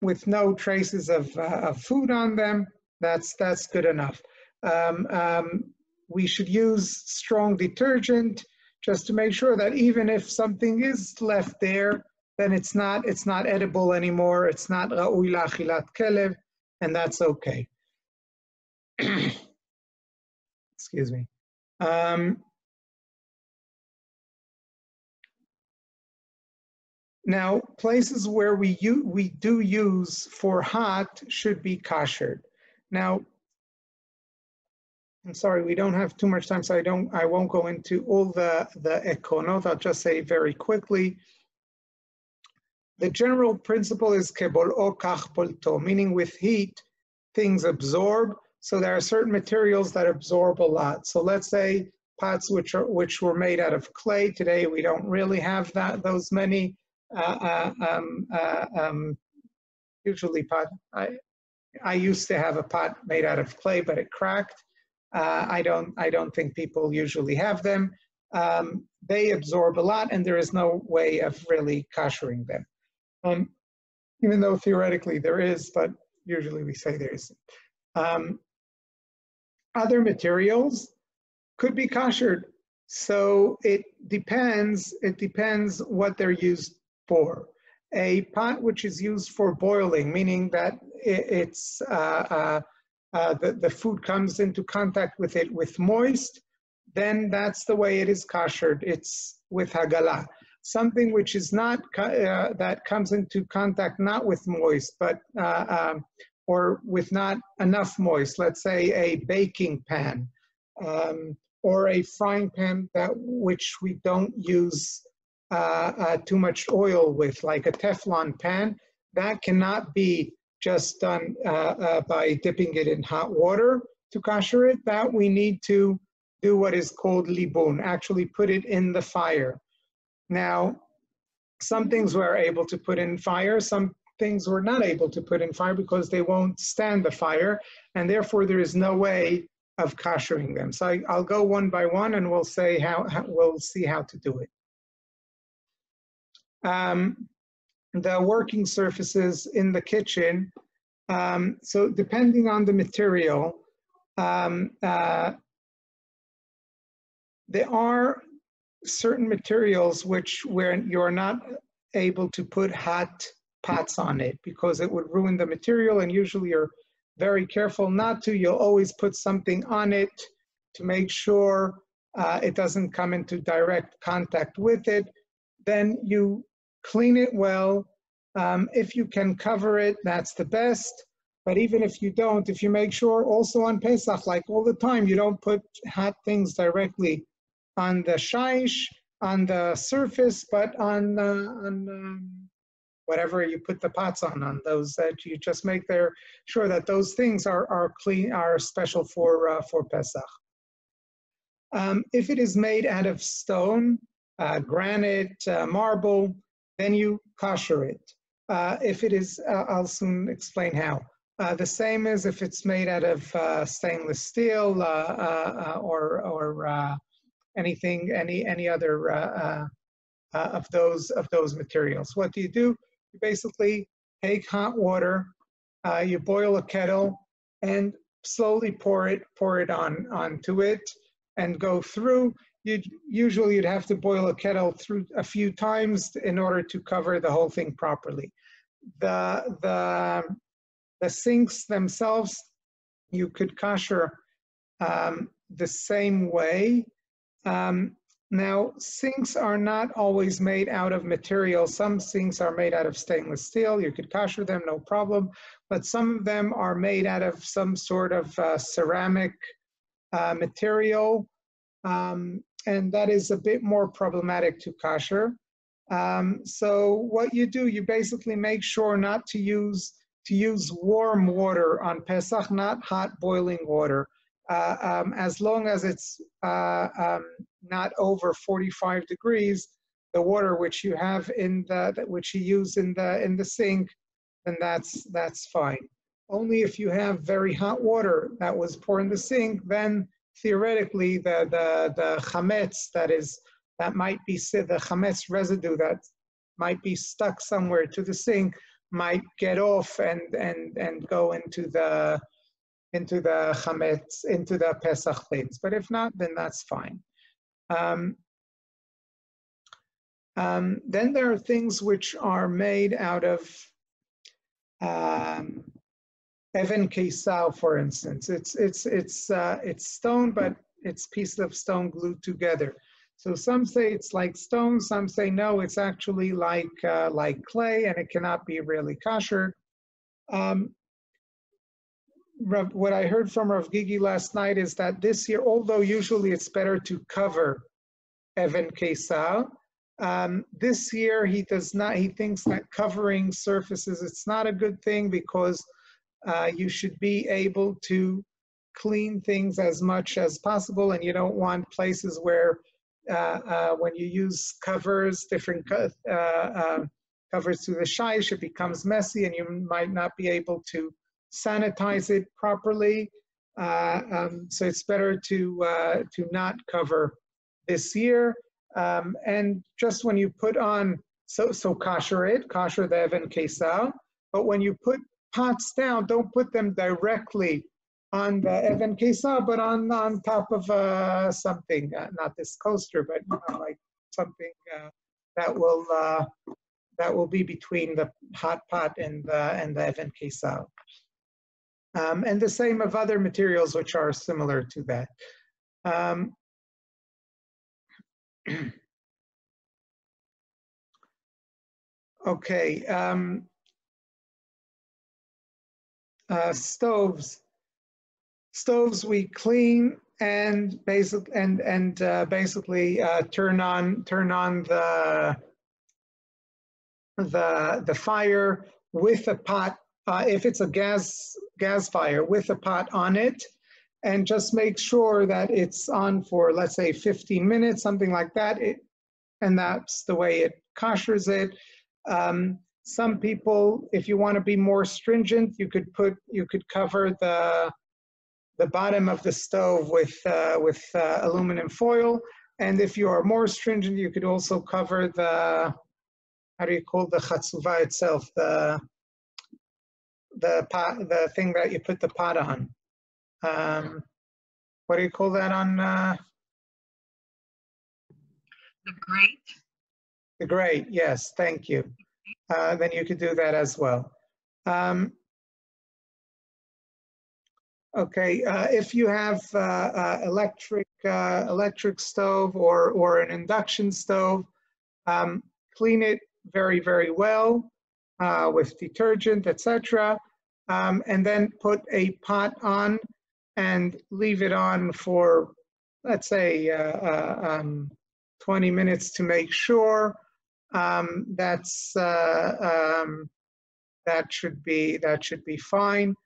with no traces of food on them. That's good enough. we should use strong detergent just to make sure that even if something is left there, then it's not edible anymore. It's not ra'ui la'achilat kelev, and that's okay. Excuse me. Now, places where we do use for hot should be kashered. Now, I'm sorry, we don't have too much time, so I won't go into all the ekonot. I'll just say very quickly. The general principle is kebol'o kach polto, meaning with heat, things absorb. So there are certain materials that absorb a lot. So let's say pots which were made out of clay. Today we don't really have those many. Usually pot. I used to have a pot made out of clay, but it cracked. I don't think people usually have them. They absorb a lot, and there is no way of really koshering them. Even though theoretically there is, but usually we say there isn't. Other materials could be koshered. So it depends what they're used for. A pot which is used for boiling, meaning that the food comes into contact with it with moist, then that's the way it is koshered. It's with hagalah. Something which is not, that comes into contact not with moist, but or with not enough moist, let's say a baking pan, or a frying pan which we don't use too much oil with, like a Teflon pan, that cannot be just done by dipping it in hot water to kosher it. That we need to do what is called libun, actually put it in the fire. Now, some things we're able to put in fire, some things we're not able to put in fire because they won't stand the fire, and therefore there is no way of koshering them. So I'll go one by one, and we'll say we'll see how to do it. The working surfaces in the kitchen. So depending on the material, there are certain materials where you're not able to put hot pots on it because it would ruin the material, and usually you're very careful not to. You'll always put something on it to make sure it doesn't come into direct contact with it. Then you clean it well. If you can cover it, that's the best. But even if you don't, if you make sure also on Pesach, like all the time, you don't put hot things directly on the shaish, on the surface, but on whatever you put the pots on those, that you just make sure that those things are clean, are special for Pesach. If it is made out of stone, granite, marble, then you kosher it. If it is, I'll soon explain how. The same as if it's made out of stainless steel or anything, any other of those materials. What do? You basically take hot water, you boil a kettle, and slowly pour it onto it, and go through. You'd have to boil a kettle through a few times in order to cover the whole thing properly. The sinks themselves, you could kosher the same way. Now, sinks are not always made out of material. Some sinks are made out of stainless steel. You could kosher them, no problem. But some of them are made out of some sort of ceramic material. And that is a bit more problematic to kosher. So what you do, you basically make sure not to use warm water on Pesach, not hot boiling water, as long as it's not over 45 degrees. The water which you have which you use in the sink, then that's fine. Only if you have very hot water that was poured in the sink, then theoretically the chametz that might be the chametz residue that might be stuck somewhere to the sink might get off and go into chametz, into the Pesach things. But if not, then that's fine. Then there are things which are made out of even kesal, for instance. It's stone, but it's pieces of stone glued together. So some say it's like stone, some say no, it's actually like clay, and it cannot be really kosher. What I heard from Rav Gigi last night is that this year, although usually it's better to cover even kesal, this year he does not. He thinks that covering surfaces, it's not a good thing, because you should be able to clean things as much as possible, and you don't want places where when you use covers, different covers through the shaish, it becomes messy, and you might not be able to sanitize it properly. So it's better to not cover this year. And just when you put on, so kosher the even kesal, but when you put pots down, don't put them directly on the even kesal, but on top of something, not this coaster, but like something that will be between the hot pot and the even kesal. And the same of other materials which are similar to that. Okay. Stoves we clean and basically turn on the fire with a pot. If it's a gas fire, with a pot on it, and just make sure that it's on for, let's say, 15 minutes, something like that. And that's the way it koshers it. Some people, if you want to be more stringent, you could cover the bottom of the stove with aluminum foil. And if you are more stringent, you could also cover the, how do you call the chatzuva itself, the pot, the thing that you put the pot on. What do you call that on? The grate. The grate, yes, thank you. Then you could do that as well. Okay, if you have electric stove or an induction stove, clean it very, very well with detergent, etc. And then put a pot on and leave it on for, let's say, 20 minutes to make sure. That should be fine.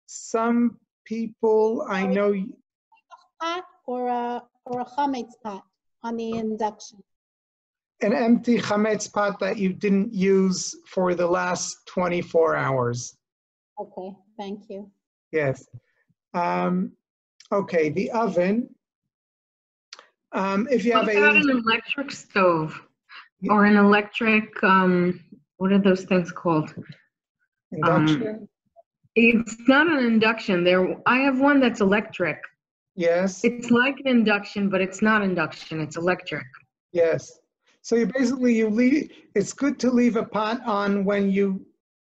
Some people I know. Pot or a chametz pot on the induction. An empty chametz pot that you didn't use for the last 24 hours. Okay, thank you. Yes. Okay, the oven. If you have an electric stove or an electric, what are those things called? Induction? It's not an induction. I have one that's electric. Yes. It's like an induction, but it's not induction. It's electric. Yes. So you leave. It's good to leave a pot on when you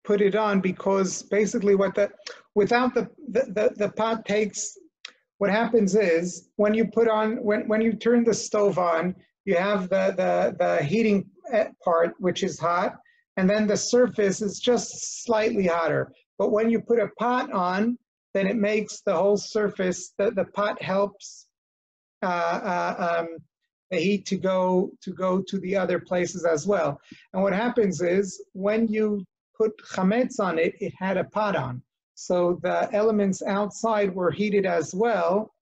put it on, because basically without the pot takes. What happens is when you turn the stove on, you have the heating part, which is hot, and then the surface is just slightly hotter. But when you put a pot on, then it makes the whole surface, the pot helps the heat to go to the other places as well. And what happens is when you put chametz on it, it had a pot on. So the elements outside were heated as well.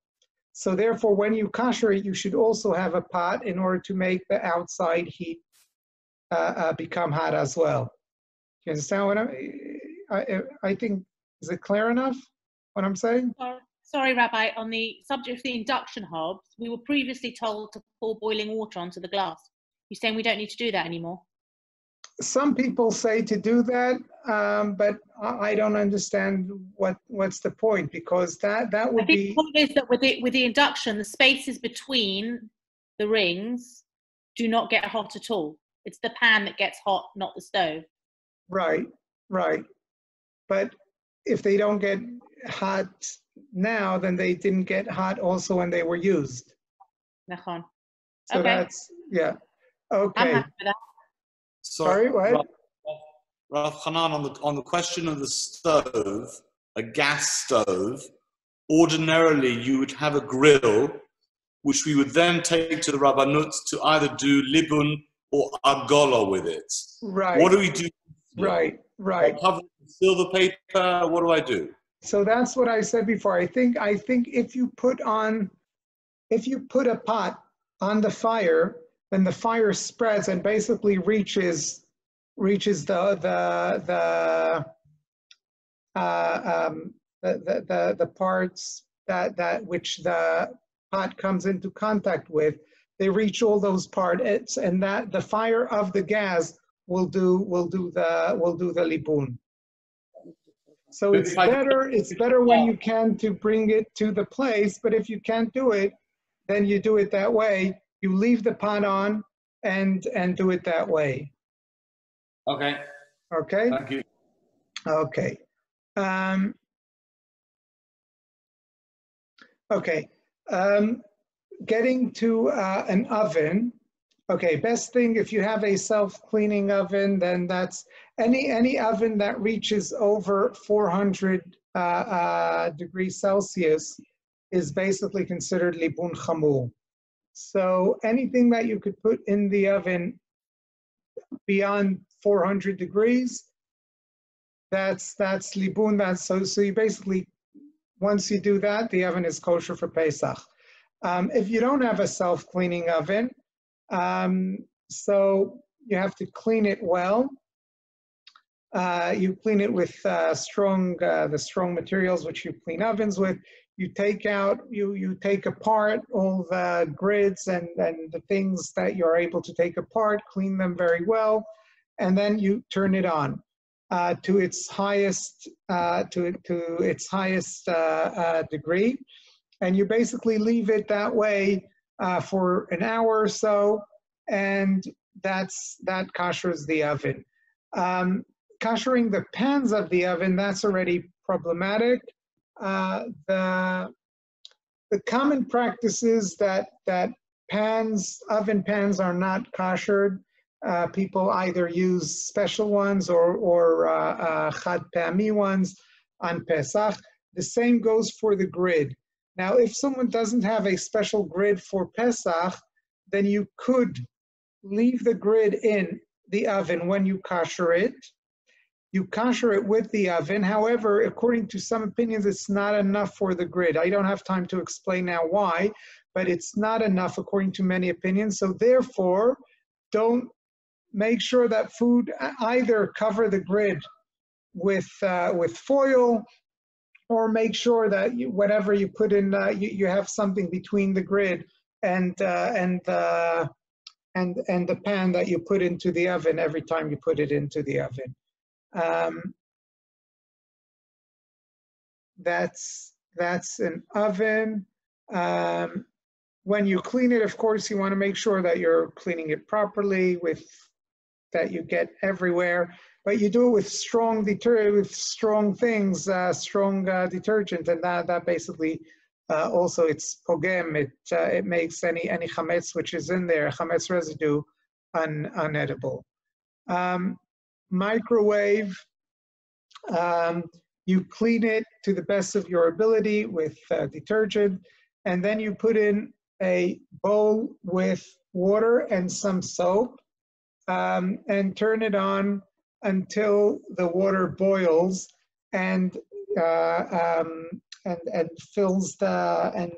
So therefore, when you kosher it, you should also have a pot in order to make the outside heat become hot as well. You understand what I think, is it clear enough what I'm saying? Sorry, Rabbi, on the subject of the induction hobs, we were previously told to pour boiling water onto the glass. You're saying we don't need to do that anymore? some people say to do that, but I don't understand what's the point, because that I would think be the point is that with the induction, the spaces between the rings do not get hot at all. It's the pan that gets hot, not the stove. right, right. But if they don't get hot now, then they didn't get hot also when they were used. Nachon. So Okay. that's, yeah. I'm Okay. happy with that. Sorry, what? Rav Chanan, on the question of the stove, a gas stove, ordinarily you would have a grill, which we would then take to the Rabbanut to either do libun or agola with it. Right. What do we do? Right, right. I cover it with silver paper. What do I do? So that's what I said before. I think if you put a pot on the fire, then the fire spreads and basically reaches the parts that which the pot comes into contact with. They reach all those parts, and that the fire of the gas will do the libun. So it's better when you can to bring it to the place, but if you can't do it, then you do it that way. You leave the pot on and do it that way. Okay. Okay? Thank you. Okay. Okay. Getting to an oven. Okay, best thing, if you have a self-cleaning oven, then that's any oven that reaches over 400 degrees Celsius is basically considered libun chamur. So anything that you could put in the oven beyond 400 degrees, that's libun. So you basically, once you do that, the oven is kosher for Pesach. If you don't have a self-cleaning oven, so you have to clean it well. You clean it with the strong materials which you clean ovens with. You take apart all the grids and the things that you're able to take apart, clean them very well, and then you turn it on to its highest degree, and you basically leave it that way for an hour or so, and that koshers the oven. Koshering the pans of the oven, that's already problematic. The common practice is that oven pans are not koshered. People either use special ones or chad pa'ami ones on Pesach. The same goes for the grid. Now, if someone doesn't have a special grid for Pesach, then you could leave the grid in the oven when you kosher it. You kosher it with the oven. However, according to some opinions, it's not enough for the grid. I don't have time to explain now why, but it's not enough according to many opinions. So therefore, don't make sure that food either cover the grid with foil, or make sure that whatever you put in, you have something between the grid and the pan that you put into the oven every time you put it into the oven. That's an oven. When you clean it, of course, you want to make sure that you're cleaning it properly, that you get everywhere. But you do it with strong detergent, and that basically also it's pogem. It makes any chametz which is in there, chametz residue, unedible. Microwave. You clean it to the best of your ability with detergent, and then you put in a bowl with water and some soap, and turn it on until the water boils and fills and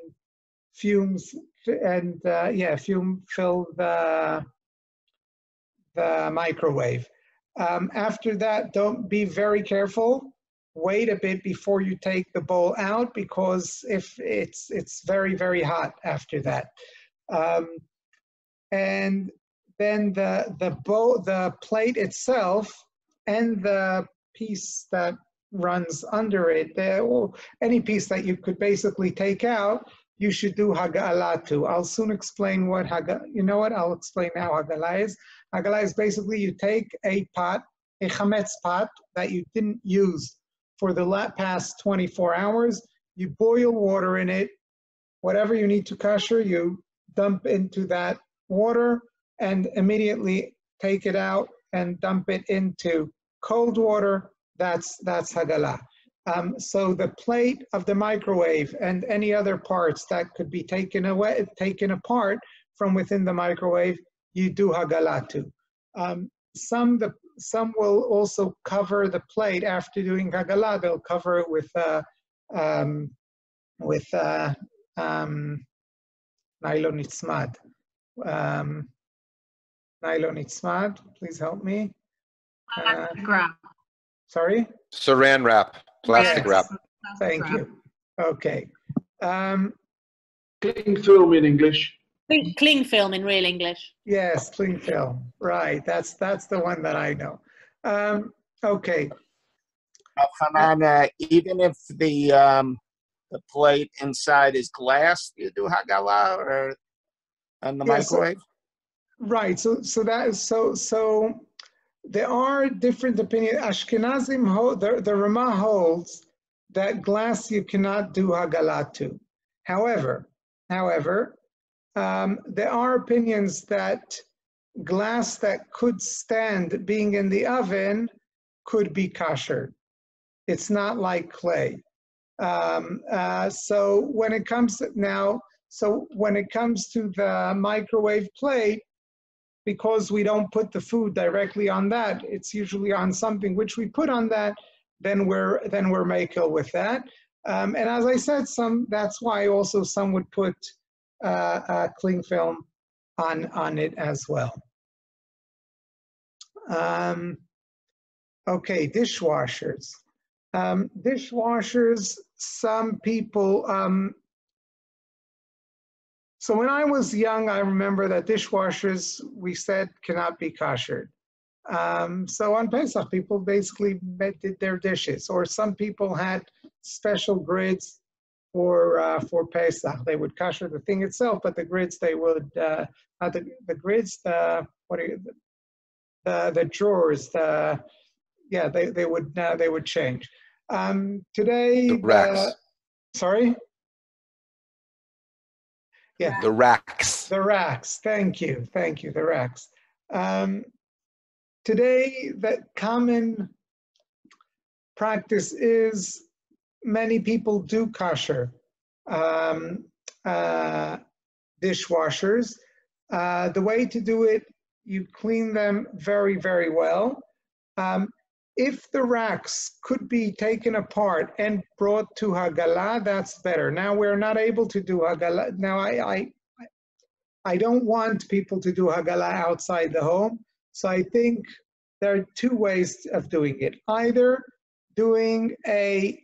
fumes fill the microwave. After that, don't be very careful. Wait a bit before you take the bowl out, because if it's very, very hot after that. And then the plate itself and the piece that runs under it, any piece that you could basically take out, you should do hagala to. I'll soon explain what you know what? I'll explain now hagala is. Hagala is basically you take a pot, a chametz pot that you didn't use for the past 24 hours, you boil water in it, whatever you need to kasher, you dump into that water and immediately take it out and dump it into cold water. That's hagala. So the plate of the microwave and any other parts that could be taken apart from within the microwave, you do hagala to. Some will also cover the plate after doing hagala. They'll cover it with nylon nitzmad. Nylon nitzmad, please help me. Sorry? Saran wrap, plastic wrap. Thank you. Okay. Cling film in English. Cling film in real English. Yes, cling film. Right. That's the one that I know. Okay. Chanan, even if the plate inside is glass, you do hagala or in the microwave? Right. So there are different opinions. Ashkenazim, the Ramah holds that glass you cannot do hagala to. However, there are opinions that glass that could stand being in the oven could be kosher. It's not like clay. So when it comes to the microwave plate, because we don't put the food directly on that, it's usually on something which we put on that, then we're makel with that. And as I said, that's why also some would put cling film on it as well. Okay, dishwashers. Dishwashers, some people, so when I was young, I remember that dishwashers, we said, cannot be koshered. So on Pesach, people basically did their dishes, or some people had special grids for Pesach. They would kosher the thing itself, but the grids they would not the grids, the drawers, they would change. Today, the racks. Sorry. Yeah. The racks. The racks. Thank you. The racks. Today, the common practice is many people do kosher dishwashers. The way to do it, you clean them very, very well. If the racks could be taken apart and brought to hagala, that's better. Now we're not able to do hagala. Now I don't want people to do hagala outside the home. So I think there are two ways of doing it. Either doing a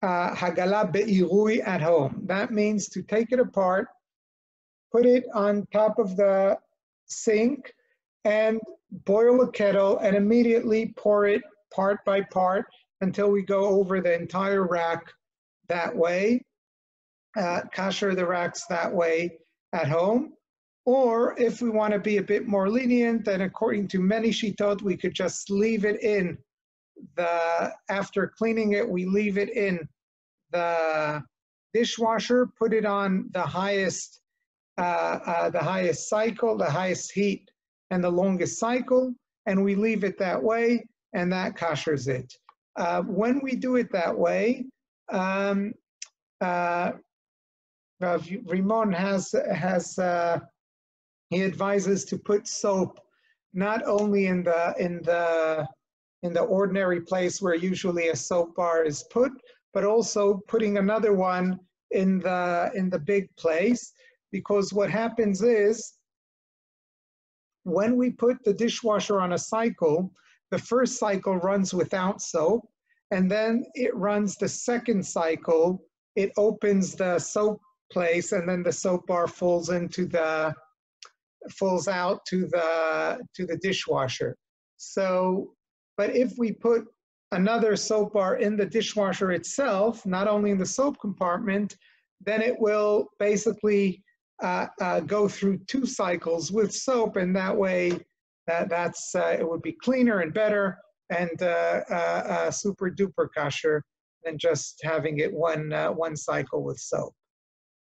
hagala be'irui at home. That means to take it apart, put it on top of the sink, and boil a kettle and immediately pour it part by part until we go over the entire rack that way, kosher the racks that way at home. Or if we want to be a bit more lenient, then according to many shitot, we could just leave it in after cleaning it, we leave it in the dishwasher, put it on the highest cycle, the highest heat, and the longest cycle, and we leave it that way, and that koshers it. When we do it that way, Rimon he advises to put soap not only in the ordinary place where usually a soap bar is put, but also putting another one in the big place, because what happens is when we put the dishwasher on a cycle, the first cycle runs without soap, and then it runs the second cycle, it opens the soap place, and then the soap bar falls into the falls out to the dishwasher. So, but if we put another soap bar in the dishwasher itself, not only in the soap compartment, then it will basically go through 2 cycles with soap, and that way it would be cleaner and better and super duper kosher than just having it one cycle with soap.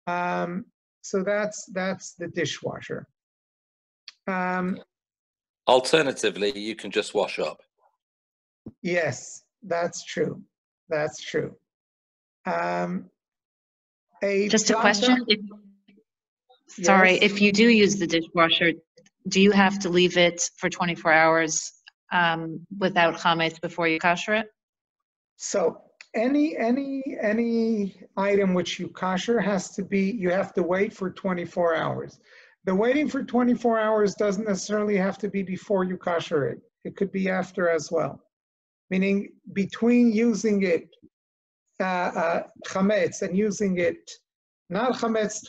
So that's the dishwasher. Alternatively, you can just wash up. Yes, that's true. That's true. Just a question. Yes. If you do use the dishwasher, do you have to leave it for 24 hours without chametz before you kosher it? So any item which you kosher you have to wait for 24 hours. The waiting for 24 hours doesn't necessarily have to be before you kosher it. It could be after as well. Meaning between using it chametz and using it not chametz,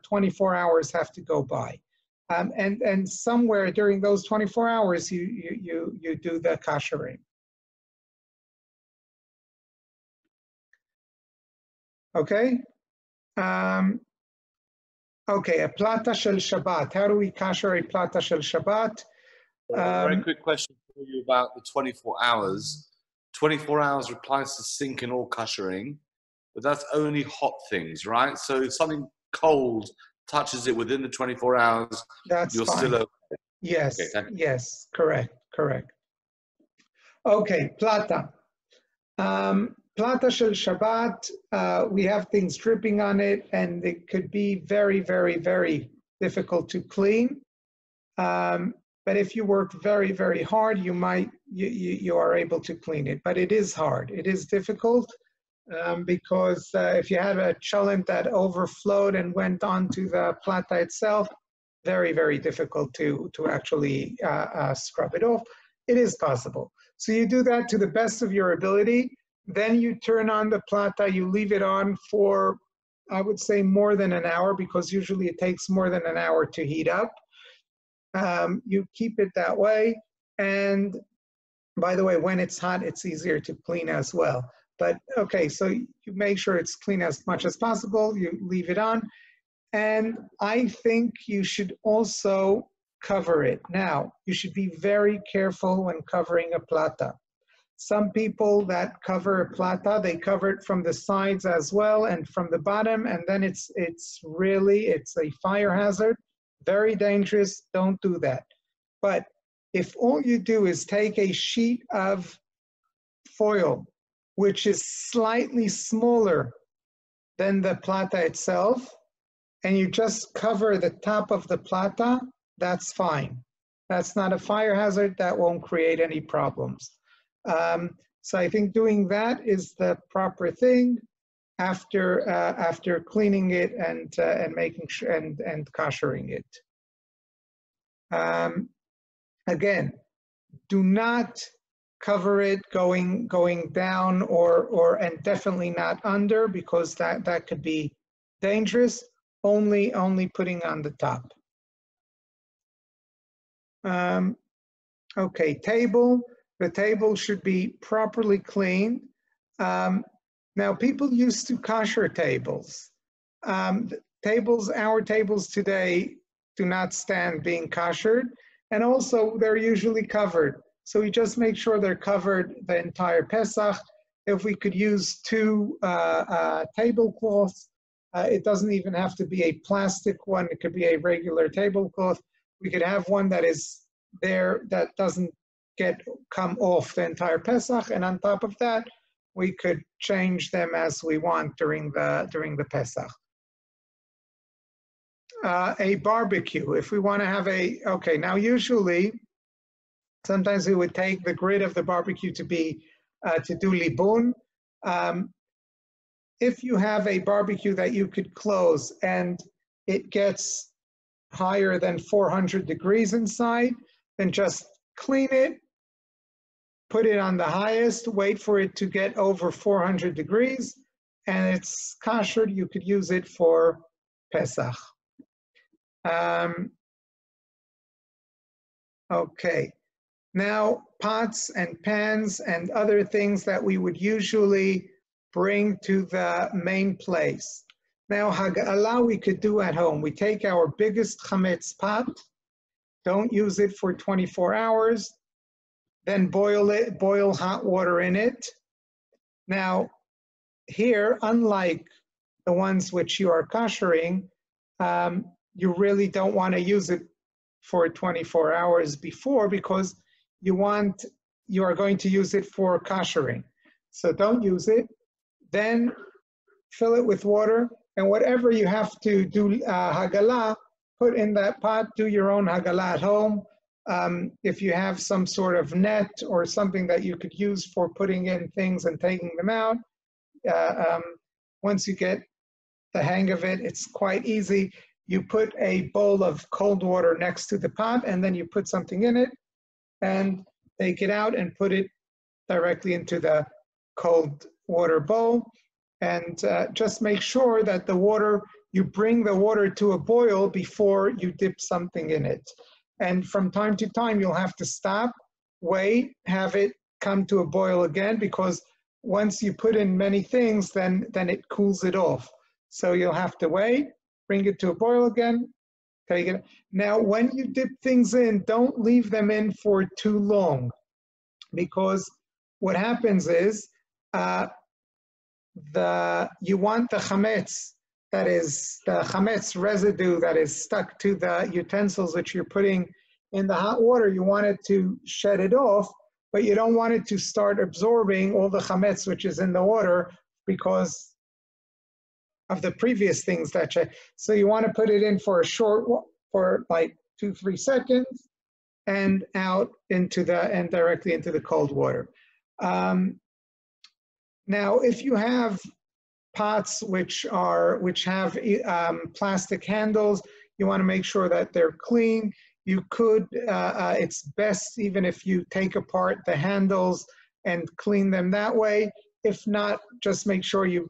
24 hours have to go by, and somewhere during those 24 hours you do the koshering. Okay. Okay, a plata shel Shabbat. How do we kosher a plata shel Shabbat? Very quick question for you about the 24 hours. 24 hours applies to sink and all koshering, but that's only hot things, right? So if something cold touches it within the 24 hours, you're fine. still okay. Yes, Okay, yes, correct. Okay, plata. Plata shel Shabbat, we have things dripping on it, and it could be very, very, very difficult to clean. But if you work very, very hard, you are able to clean it. But it is hard. It is difficult because if you had a cholent that overflowed and went onto the plata itself, very, very difficult to actually scrub it off. It is possible. So you do that to the best of your ability. Then you turn on the plata, you leave it on for, I would say, more than an hour, because usually it takes more than an hour to heat up. You keep it that way. And by the way, when it's hot, it's easier to clean as well. But okay, so you make sure it's clean as much as possible. You leave it on. And I think you should also cover it. Now, you should be very careful when covering a plata. Some people that cover a plata, they cover it from the sides as well and from the bottom, and then it's a fire hazard, very dangerous. Don't do that. But if all you do is take a sheet of foil, which is slightly smaller than the plata itself, and you just cover the top of the plata, that's fine. That's not a fire hazard. That won't create any problems. So I think doing that is the proper thing after cleaning it and making sure and koshering it. Again, do not cover it going down or and definitely not under, because that could be dangerous. Only putting on the top. Okay, table. The table should be properly cleaned. Now, people used to kosher tables. Our tables today do not stand being koshered, and also they're usually covered. So we just make sure they're covered the entire Pesach. If we could use 2 tablecloths, it doesn't even have to be a plastic one. It could be a regular tablecloth. We could have one that is there that doesn't come off the entire Pesach, and on top of that, we could change them as we want during the Pesach. A barbecue, if we want to have now usually, sometimes we would take the grid of the barbecue to do libun. If you have a barbecue that you could close and it gets higher than 400 degrees inside, then just clean it, put it on the highest, wait for it to get over 400 degrees, and it's kosher. You could use it for Pesach. Okay. Now, pots and pans and other things that we would usually bring to the main place. Now, hag'ala we could do at home. We take our biggest chametz pot, don't use it for 24 hours, then boil hot water in it. Now, here, unlike the ones which you are koshering, you really don't want to use it for 24 hours before, because you are going to use it for koshering. So don't use it. Then fill it with water, and whatever you have to do hagala, put in that pot. Do your own hagala at home. If you have some sort of net or something that you could use for putting in things and taking them out, once you get the hang of it, it's quite easy. You put a bowl of cold water next to the pot, and then you put something in it and take it out and put it directly into the cold water bowl. And just make sure that you bring the water to a boil before you dip something in it. And from time to time, you'll have to stop, wait, have it come to a boil again, because once you put in many things, then it cools it off. So you'll have to wait, bring it to a boil again, take it. Now, when you dip things in, don't leave them in for too long, because what happens is you want the chametz, that is the chametz residue that is stuck to the utensils that you're putting in the hot water. You want it to shed it off, but you don't want it to start absorbing all the chametz which is in the water because of the previous things so you want to put it in for for like 2-3 seconds and out and directly into the cold water. Now, if you have pots which have plastic handles, you want to make sure that they're clean. You could, it's best even if you take apart the handles and clean them that way. If not, just make sure you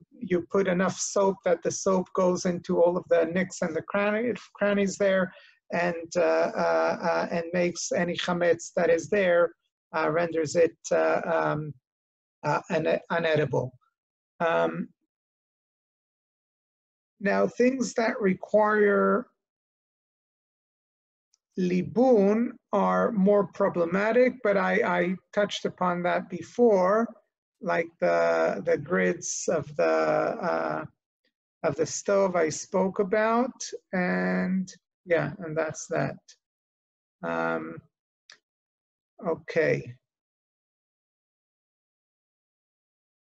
put enough soap that the soap goes into all of the nicks and the crannies there, and makes any chametz that is there, renders it unedible. Now, things that require libun are more problematic, but I touched upon that before, like the grids of the stove I spoke about, and yeah, and that's that. Okay.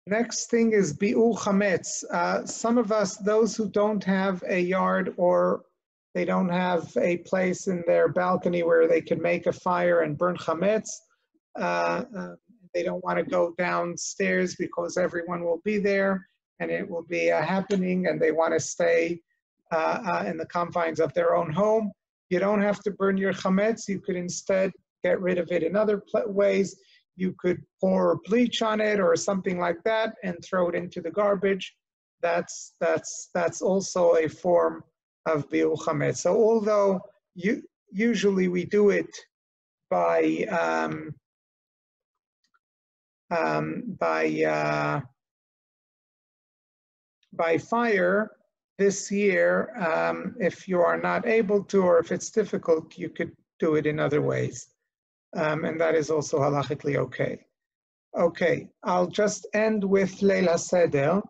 Next thing is bi'ur chametz. Some of us, those who don't have a yard or they don't have a place in their balcony where they can make a fire and burn chametz, they don't want to go downstairs because everyone will be there and it will be a happening, and they want to stay in the confines of their own home. You don't have to burn your chametz. You could instead get rid of it in other ways. You could pour bleach on it or something like that and throw it into the garbage. That's also a form of bi'ur chametz. So although usually we do it by fire, this year, if you are not able to, or if it's difficult, you could do it in other ways. And that is also halachically okay. Okay, I'll just end with Leil HaSeder.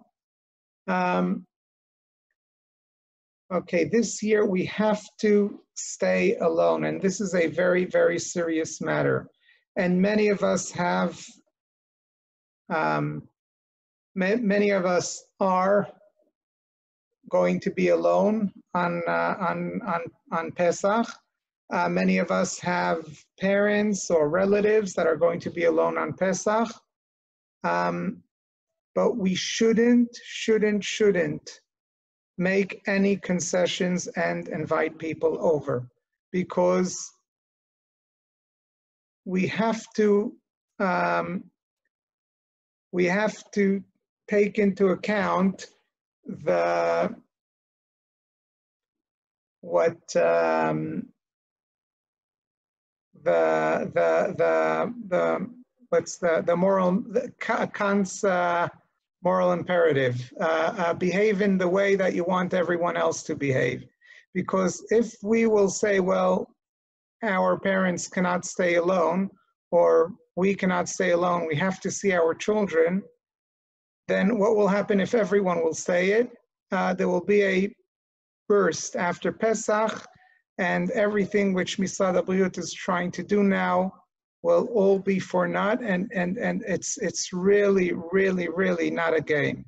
Okay, this year we have to stay alone, and this is a very, very serious matter. And many of us have, many of us are going to be alone on Pesach. Many of us have parents or relatives that are going to be alone on Pesach. But we shouldn't make any concessions and invite people over, because we have to take into account the Kant's moral imperative. Behave in the way that you want everyone else to behave. Because if we will say, well, our parents cannot stay alone, or we cannot stay alone, we have to see our children, then what will happen if everyone will say it? There will be a burst after Pesach, and everything which Misad Abriyut is trying to do now will all be for naught, and it's really, really, really not a game.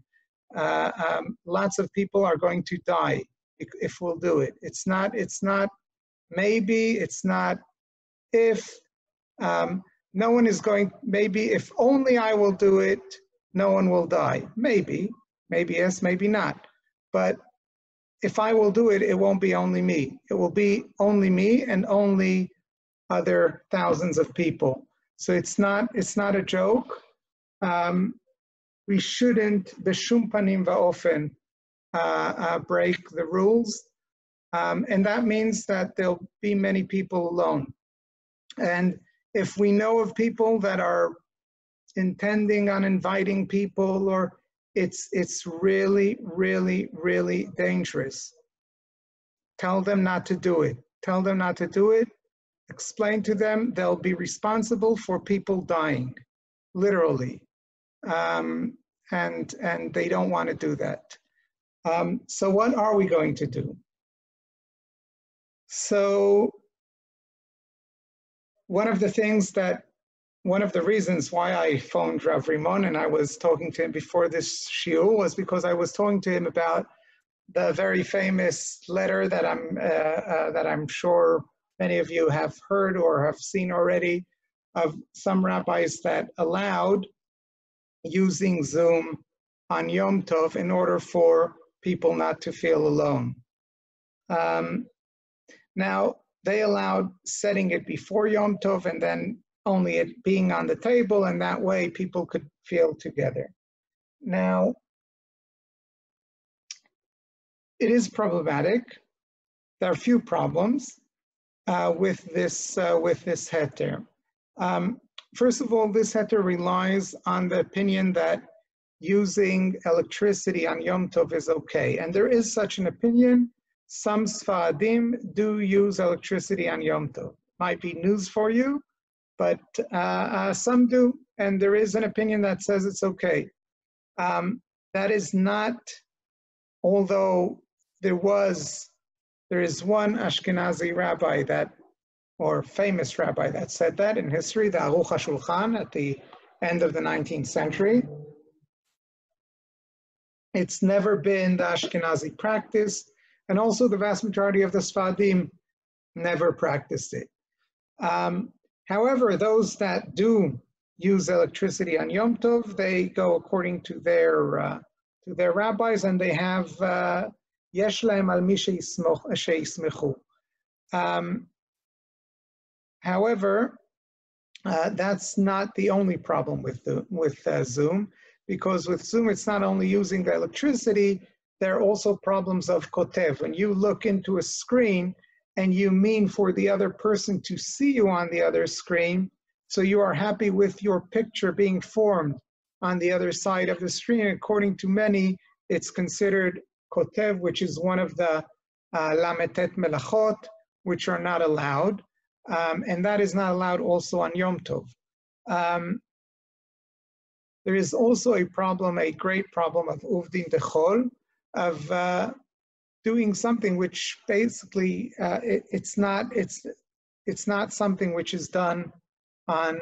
Lots of people are going to die if we'll do it. It's not maybe, it's not if. No one is going, maybe if only I will do it, no one will die. Maybe yes, maybe not. But if I will do it, it won't be only me. It will be only me and only other thousands of people. So it's not a joke. We shouldn't, b'shum panim va'ofen, break the rules. And that means that there'll be many people alone. And if we know of people that are intending on inviting people, or it's really, really, really dangerous. Tell them not to do it. Tell them not to do it. Explain to them they'll be responsible for people dying, literally. And they don't want to do that. So what are we going to do? So one of the reasons why I phoned Rav Rimon and I was talking to him before this shiur was because I was talking to him about the very famous letter that I'm sure many of you have heard or have seen already, of some rabbis that allowed using Zoom on Yom Tov in order for people not to feel alone. Now, they allowed setting it before Yom Tov and then only it being on the table, and that way people could feel together. Now, it is problematic. There are a few problems with this heter. First of all, this heter relies on the opinion that using electricity on Yom Tov is okay, and there is such an opinion. Some Sfaradim do use electricity on Yom Tov. Might be news for you, but some do, and there is an opinion that says it's okay. That is not, although there is one Ashkenazi rabbi or famous rabbi that said that in history, the Aruch HaShulchan at the end of the 19th century. It's never been the Ashkenazi practice, and also the vast majority of the Sfaradim never practiced it. However, those that do use electricity on Yom Tov, they go according to their rabbis, and they have yesh lahem al mi sheismechu. However, that's not the only problem with Zoom, because with Zoom it's not only using the electricity. There are also problems of kotev. When you look into a screen and you mean for the other person to see you on the other screen, so you are happy with your picture being formed on the other side of the screen. According to many, it's considered kotev, which is one of the lametet melachot, which are not allowed. And that is not allowed also on Yom Tov. There is also a problem, a great problem of uvdin dechol, of doing something which basically it's not something which is done on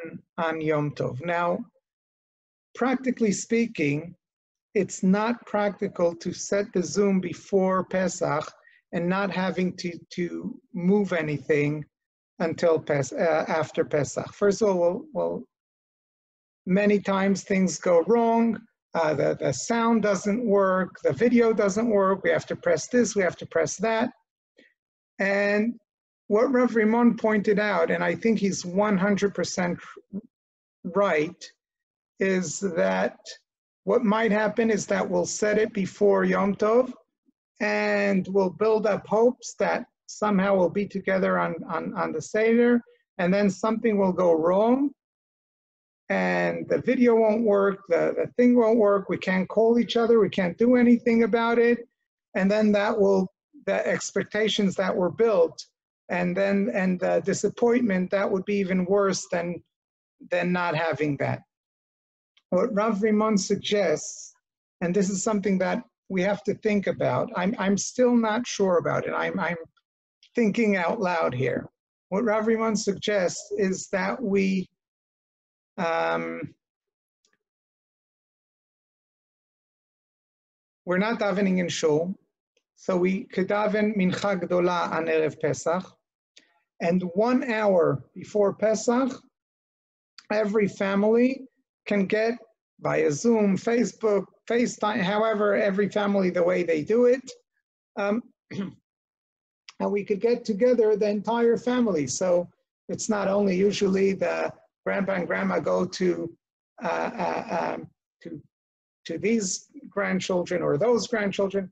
Yom Tov. Now, practically speaking, it's not practical to set the Zoom before Pesach and not having to move anything until after Pesach. First of all, well, many times things go wrong. The sound doesn't work, the video doesn't work, we have to press this, we have to press that. And what Rav Rimon pointed out, and I think he's 100% right, is that what might happen is that we'll set it before Yom Tov, and we'll build up hopes that somehow we'll be together on the Seder, and then something will go wrong, and the video won't work, the thing won't work, we can't call each other, we can't do anything about it, and then the expectations that were built, and the disappointment, that would be even worse than not having that. What Rav Rimon suggests, and this is something that we have to think about, I'm still not sure about it, I'm thinking out loud here. What Rav Rimon suggests is that we're not davening in shul, so we could daven mincha gdola on Erev Pesach, and 1 hour before Pesach, every family can get via Zoom, Facebook, FaceTime, however, every family the way they do it, and we could get together the entire family. So it's not only usually the grandpa and grandma go to these grandchildren or those grandchildren.